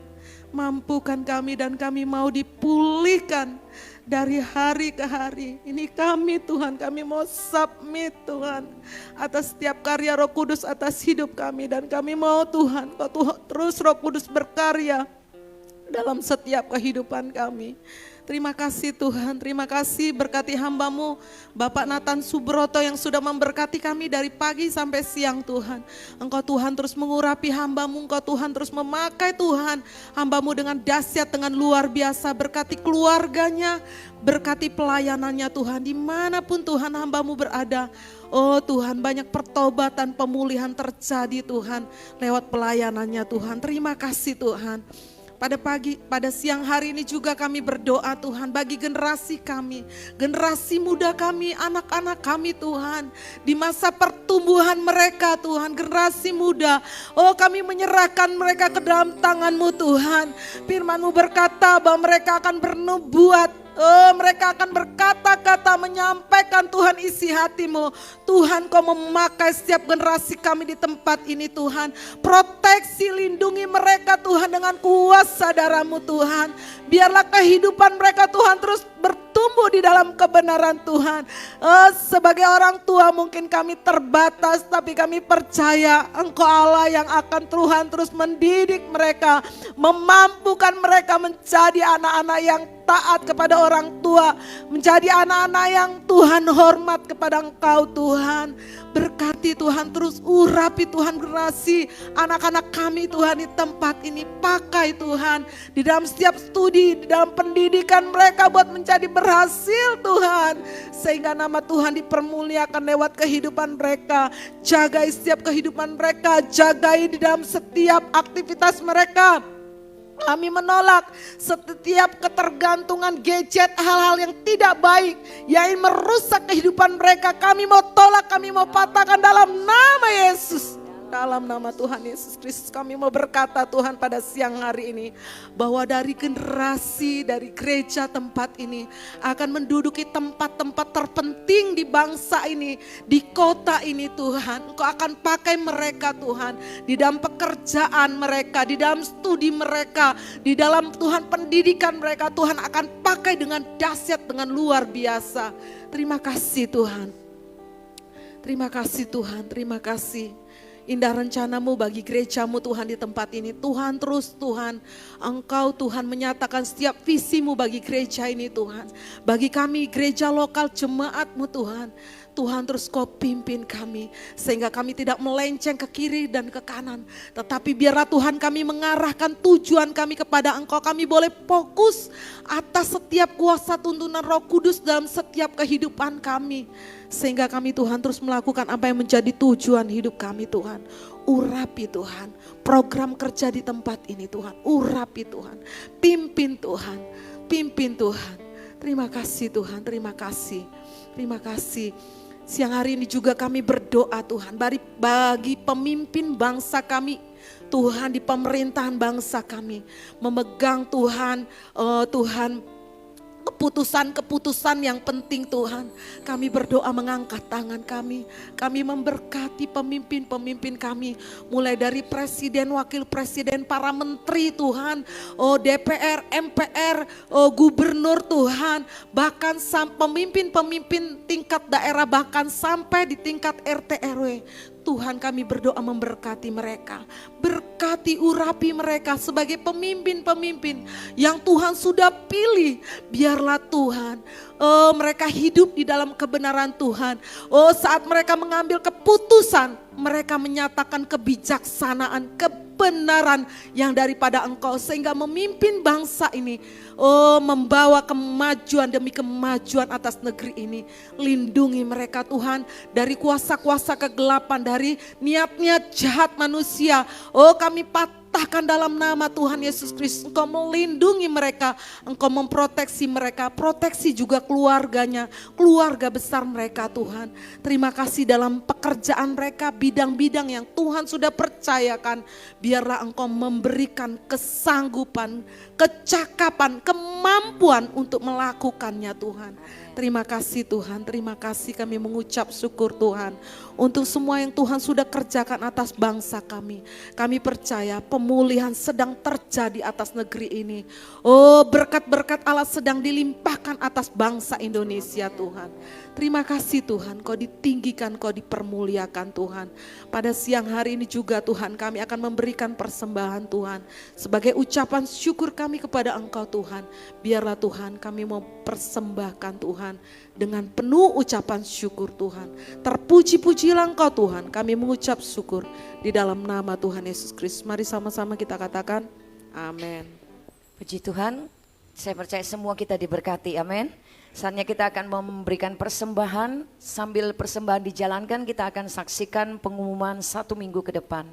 mampukan kami dan kami mau dipulihkan dari hari ke hari. Ini kami Tuhan, kami mau submit Tuhan atas setiap karya Roh Kudus atas hidup kami. Dan kami mau Tuhan, Kau terus Roh Kudus berkarya dalam setiap kehidupan kami. Terima kasih Tuhan, terima kasih berkati hamba-Mu Bapak Nathan Subroto yang sudah memberkati kami dari pagi sampai siang Tuhan. Engkau Tuhan terus mengurapi hamba-Mu, Engkau Tuhan terus memakai Tuhan hamba-Mu dengan dahsyat, dengan luar biasa. Berkati keluarganya, berkati pelayanannya Tuhan, dimanapun Tuhan hamba-Mu berada. Oh Tuhan, banyak pertobatan, pemulihan terjadi Tuhan lewat pelayanannya Tuhan. Terima kasih Tuhan. Pada siang hari ini juga kami berdoa Tuhan bagi generasi kami, generasi muda kami, anak-anak kami Tuhan. Di masa pertumbuhan mereka Tuhan, generasi muda. Oh kami menyerahkan mereka ke dalam tangan-Mu Tuhan. Firman-Mu berkata bahwa mereka akan bernubuat. Oh, mereka akan berkata-kata menyampaikan Tuhan isi hati-Mu. Tuhan Kau memakai setiap generasi kami di tempat ini Tuhan. Proteksi, lindungi mereka Tuhan dengan kuasa darah-Mu Tuhan. Biarlah kehidupan mereka Tuhan terus bertumbuh di dalam kebenaran Tuhan. Sebagai orang tua mungkin kami terbatas, tapi kami percaya Engkau Allah yang akan Tuhan terus mendidik mereka. Memampukan mereka menjadi anak-anak yang taat kepada orang tua, menjadi anak-anak yang Tuhan hormat kepada Engkau Tuhan. Berkati Tuhan, terus urapi Tuhan generasi anak-anak kami Tuhan di tempat ini. Pakai Tuhan di dalam setiap studi, di dalam pendidikan mereka buat menjadi berhasil Tuhan. Sehingga nama Tuhan dipermuliakan lewat kehidupan mereka. Jagai setiap kehidupan mereka, jagai di dalam setiap aktivitas mereka. Kami menolak setiap ketergantungan gadget, hal-hal yang tidak baik yang merusak kehidupan mereka. Kami mau tolak, kami mau patahkan dalam nama Yesus. Dalam nama Tuhan Yesus Kristus kami mau berkata Tuhan pada siang hari ini, bahwa dari generasi, dari gereja tempat ini akan menduduki tempat-tempat terpenting di bangsa ini, di kota ini Tuhan. Engkau akan pakai mereka Tuhan, di dalam pekerjaan mereka, di dalam studi mereka, di dalam Tuhan pendidikan mereka. Tuhan akan pakai dengan dahsyat, dengan luar biasa. Terima kasih Tuhan. Terima kasih Tuhan, terima kasih. Indah rencana-Mu bagi gereja-Mu Tuhan di tempat ini. Tuhan terus Tuhan, Engkau Tuhan menyatakan setiap visi-Mu bagi gereja ini Tuhan. Bagi kami gereja lokal jemaat-Mu Tuhan. Tuhan terus Kau pimpin kami sehingga kami tidak melenceng ke kiri dan ke kanan. Tetapi biarlah Tuhan kami mengarahkan tujuan kami kepada Engkau. Kami boleh fokus atas setiap kuasa tuntunan Roh Kudus dalam setiap kehidupan kami. Sehingga kami Tuhan terus melakukan apa yang menjadi tujuan hidup kami Tuhan. Urapi Tuhan program kerja di tempat ini Tuhan. Urapi Tuhan, pimpin Tuhan, pimpin Tuhan. Terima kasih Tuhan, terima kasih. Terima kasih. Siang hari ini juga kami berdoa Tuhan, bagi pemimpin bangsa kami, Tuhan di pemerintahan bangsa kami, memegang Tuhan, Tuhan keputusan-keputusan yang penting Tuhan. Kami berdoa mengangkat tangan kami memberkati pemimpin-pemimpin kami, mulai dari presiden, wakil presiden, para menteri Tuhan, DPR, MPR, gubernur Tuhan, bahkan pemimpin-pemimpin tingkat daerah, bahkan sampai di tingkat RT RW. Tuhan, kami berdoa memberkati mereka, berkati urapi mereka sebagai pemimpin-pemimpin yang Tuhan sudah pilih. Biarlah Tuhan, mereka hidup di dalam kebenaran Tuhan. Saat mereka mengambil keputusan, mereka menyatakan kebijaksanaan, kebenaran yang daripada Engkau, sehingga memimpin bangsa ini, membawa kemajuan demi kemajuan atas negeri ini. Lindungi mereka Tuhan dari kuasa-kuasa kegelapan, dari niat-niat jahat manusia. Kami patahkan dalam nama Tuhan Yesus Kristus. Engkau melindungi mereka, Engkau memproteksi mereka, proteksi juga keluarganya, keluarga besar mereka Tuhan. Terima kasih dalam pekerjaan mereka, bidang-bidang yang Tuhan sudah percayakan. Biarlah Engkau memberikan kesanggupan, kecakapan, kemampuan untuk melakukannya Tuhan. Terima kasih Tuhan, terima kasih, kami mengucap syukur Tuhan untuk semua yang Tuhan sudah kerjakan atas bangsa kami. Kami percaya pemulihan sedang terjadi atas negeri ini. Berkat-berkat Allah sedang dilimpahkan atas bangsa Indonesia Tuhan. Terima kasih Tuhan, Kau ditinggikan, Kau dipermuliakan Tuhan. Pada siang hari ini juga Tuhan, kami akan memberikan persembahan Tuhan sebagai ucapan syukur kami kepada Engkau Tuhan. Biarlah Tuhan, kami mau persembahkan Tuhan dengan penuh ucapan syukur Tuhan. Terpuji-pujilah Engkau Tuhan, kami mengucap syukur di dalam nama Tuhan Yesus Kristus. Mari sama-sama kita katakan amin. Puji Tuhan, saya percaya semua kita diberkati, amin. Saatnya kita akan memberikan persembahan, sambil persembahan dijalankan kita akan saksikan pengumuman 1 minggu ke depan.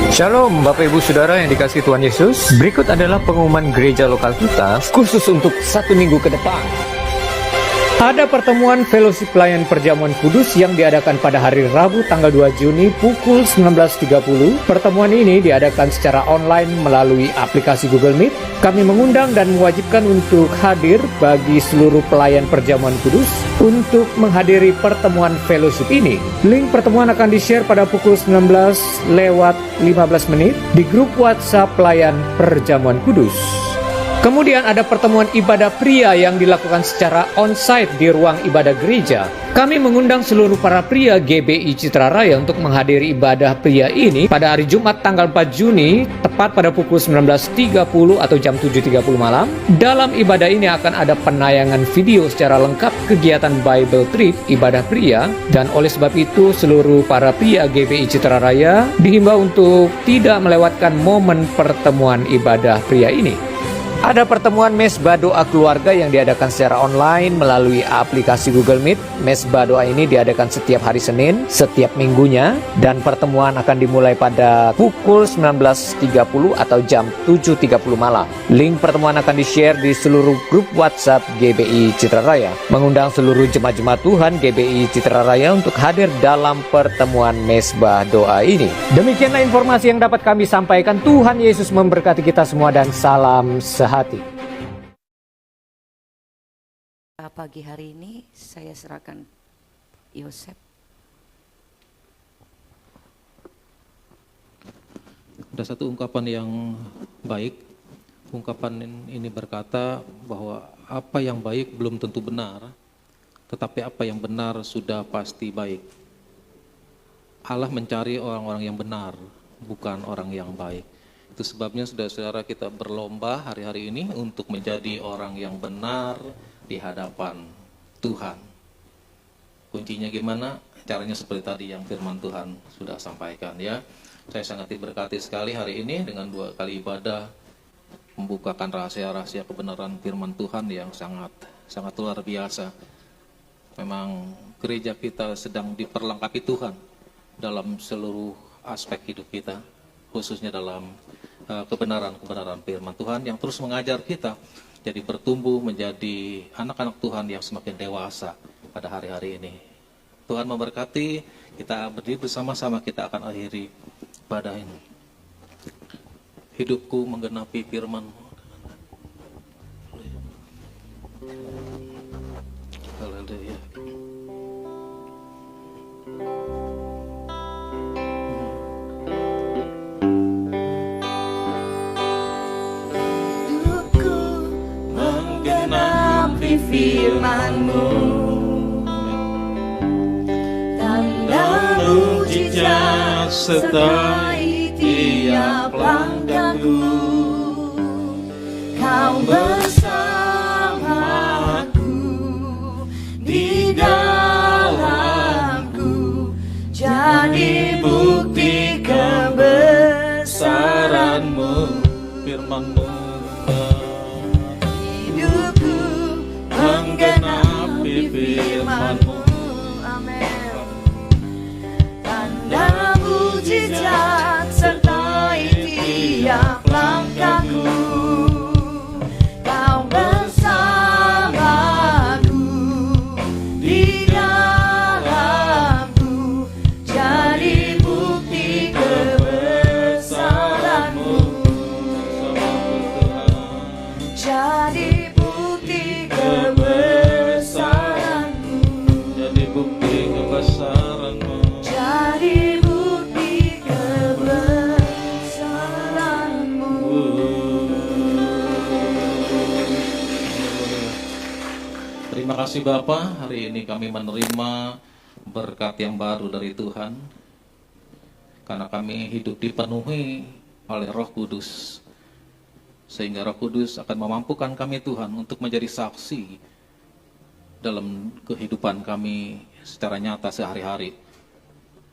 Shalom Bapak Ibu Saudara yang dikasihi Tuhan Yesus. Berikut adalah pengumuman gereja lokal kita khusus untuk 1 minggu ke depan. Ada pertemuan Fellowship Pelayan Perjamuan Kudus yang diadakan pada hari Rabu tanggal 2 Juni pukul 19.30. Pertemuan ini diadakan secara online melalui aplikasi Google Meet. Kami mengundang dan mewajibkan untuk hadir bagi seluruh pelayan Perjamuan Kudus untuk menghadiri pertemuan fellowship ini. Link pertemuan akan di-share pada pukul 19:15 di grup WhatsApp Pelayan Perjamuan Kudus. Kemudian ada pertemuan ibadah pria yang dilakukan secara on-site di ruang ibadah gereja. Kami mengundang seluruh para pria GBI Citra Raya untuk menghadiri ibadah pria ini pada hari Jumat tanggal 4 Juni, tepat pada pukul 19.30 atau jam 7.30 malam. Dalam ibadah ini akan ada penayangan video secara lengkap kegiatan Bible Trip ibadah pria, dan oleh sebab itu seluruh para pria GBI Citra Raya dihimbau untuk tidak melewatkan momen pertemuan ibadah pria ini. Ada pertemuan mesbah doa keluarga yang diadakan secara online melalui aplikasi Google Meet. Mesbah doa ini diadakan setiap hari Senin, setiap minggunya, dan pertemuan akan dimulai pada pukul 19.30 atau jam 7.30 malam. Link pertemuan akan di-share di seluruh grup WhatsApp GBI Citra Raya. Mengundang seluruh jemaat-jemaat Tuhan GBI Citra Raya untuk hadir dalam pertemuan mesbah doa ini. Demikianlah informasi yang dapat kami sampaikan. Tuhan Yesus memberkati kita semua dan salam sehati. Pagi hari ini saya serahkan Yosef. Ada satu ungkapan yang baik. Ungkapan ini berkata bahwa apa yang baik belum tentu benar, tetapi apa yang benar sudah pasti baik. Allah mencari orang-orang yang benar, bukan orang yang baik. Itu sebabnya saudara-saudara kita berlomba hari-hari ini untuk menjadi orang yang benar di hadapan Tuhan. Kuncinya gimana? Caranya seperti tadi yang firman Tuhan sudah sampaikan ya. Saya sangat diberkati sekali hari ini dengan 2 kali ibadah, membukakan rahasia-rahasia kebenaran firman Tuhan yang sangat luar biasa. Memang gereja kita sedang diperlengkapi Tuhan dalam seluruh aspek hidup kita, khususnya dalam kebenaran-kebenaran firman Tuhan yang terus mengajar kita jadi bertumbuh menjadi anak-anak Tuhan yang semakin dewasa pada hari-hari ini. Tuhan memberkati, kita berdiri bersama-sama, kita akan akhiri pada ini. Hidupku menggenapi firman-Mu. Haleluya. Hidupku menggenapi firman-Mu, tanda mujizat sertai tiap langkahku. Kau bersamaku di dalamku, jadi bukti kebesaran-Mu. Firman-Mu. Hidupku menggenapi firman-Mu. Amin. Tanda mujizat sertai tiap langkahku. Kau bersamaku di dalamku, jadi bukti kebesaran-Mu. Jadi bukti kebesaran-Mu. Jadi bukti kebesaran-Mu. Jadi bukti kebesaran-Mu. Terima kasih Bapa, hari ini kami menerima berkat yang baru dari Tuhan. Karena kami hidup dipenuhi oleh Roh Kudus. Sehingga Roh Kudus akan memampukan kami Tuhan untuk menjadi saksi dalam kehidupan kami secara nyata sehari-hari.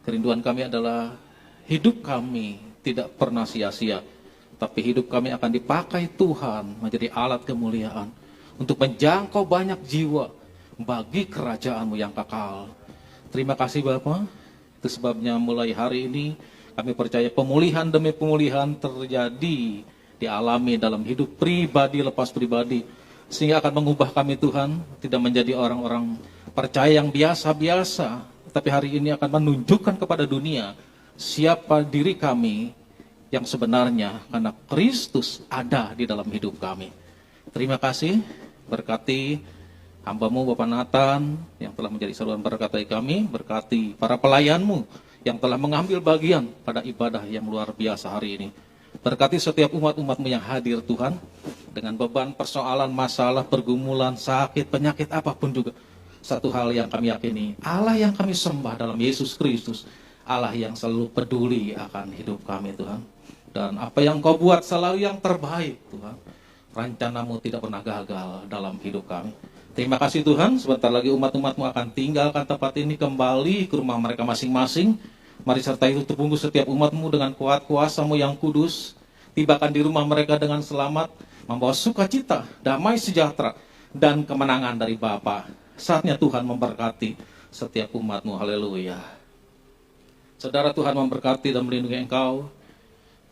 Kerinduan kami adalah hidup kami tidak pernah sia-sia, tapi hidup kami akan dipakai Tuhan menjadi alat kemuliaan untuk menjangkau banyak jiwa bagi kerajaan-Mu yang kekal. Terima kasih Bapa. Itu sebabnya mulai hari ini kami percaya pemulihan demi pemulihan terjadi, dialami dalam hidup pribadi lepas pribadi, sehingga akan mengubah kami Tuhan, tidak menjadi orang-orang percaya yang biasa-biasa, tapi hari ini akan menunjukkan kepada dunia siapa diri kami yang sebenarnya, karena Kristus ada di dalam hidup kami. Terima kasih, berkati hamba-Mu Bapak Nathan yang telah menjadi saluran berkat bagi kami, berkati para pelayan-Mu yang telah mengambil bagian pada ibadah yang luar biasa hari ini. Berkati setiap umat-umat-Mu yang hadir Tuhan, dengan beban, persoalan, masalah, pergumulan, sakit, penyakit, apapun juga. Satu hal yang kami yakini, Allah yang kami sembah dalam Yesus Kristus, Allah yang selalu peduli akan hidup kami Tuhan. Dan apa yang Kau buat selalu yang terbaik Tuhan. Rencana-Mu tidak pernah gagal dalam hidup kami. Terima kasih Tuhan, sebentar lagi umat-umat-Mu akan tinggalkan tempat ini kembali ke rumah mereka masing-masing. Mari sertai tutup punggung setiap umat-Mu dengan kuat kuasa-Mu yang kudus. Tibakan di rumah mereka dengan selamat, membawa sukacita, damai sejahtera, dan kemenangan dari Bapa. Saatnya Tuhan memberkati setiap umat-Mu. Haleluya. Saudara, Tuhan memberkati dan melindungi engkau.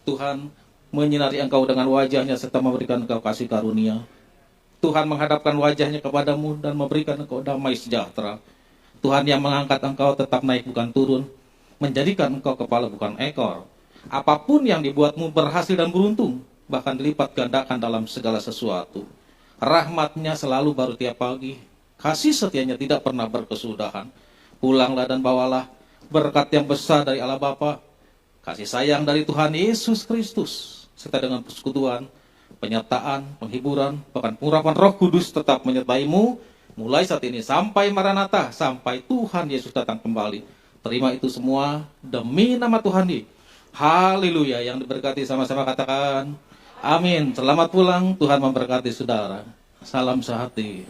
Tuhan menyinari engkau dengan wajahnya serta memberikan engkau kasih karunia. Tuhan menghadapkan wajahnya kepadamu dan memberikan engkau damai sejahtera. Tuhan yang mengangkat engkau tetap naik bukan turun, menjadikan engkau kepala bukan ekor. Apapun yang dibuatmu berhasil dan beruntung, bahkan dilipat gandakan dalam segala sesuatu. Rahmatnya selalu baru tiap pagi, kasih setianya tidak pernah berkesudahan. Pulanglah dan bawalah berkat yang besar dari Allah Bapa, kasih sayang dari Tuhan Yesus Kristus, serta dengan persekutuan, penyertaan, penghiburan, bahkan pengurapan Roh Kudus tetap menyertai-Mu, mulai saat ini sampai Maranatha, sampai Tuhan Yesus datang kembali. Terima itu semua demi nama Tuhan ini. Haleluya. Yang diberkati sama-sama katakan amin. Selamat pulang, Tuhan memberkati saudara. Salam sehati.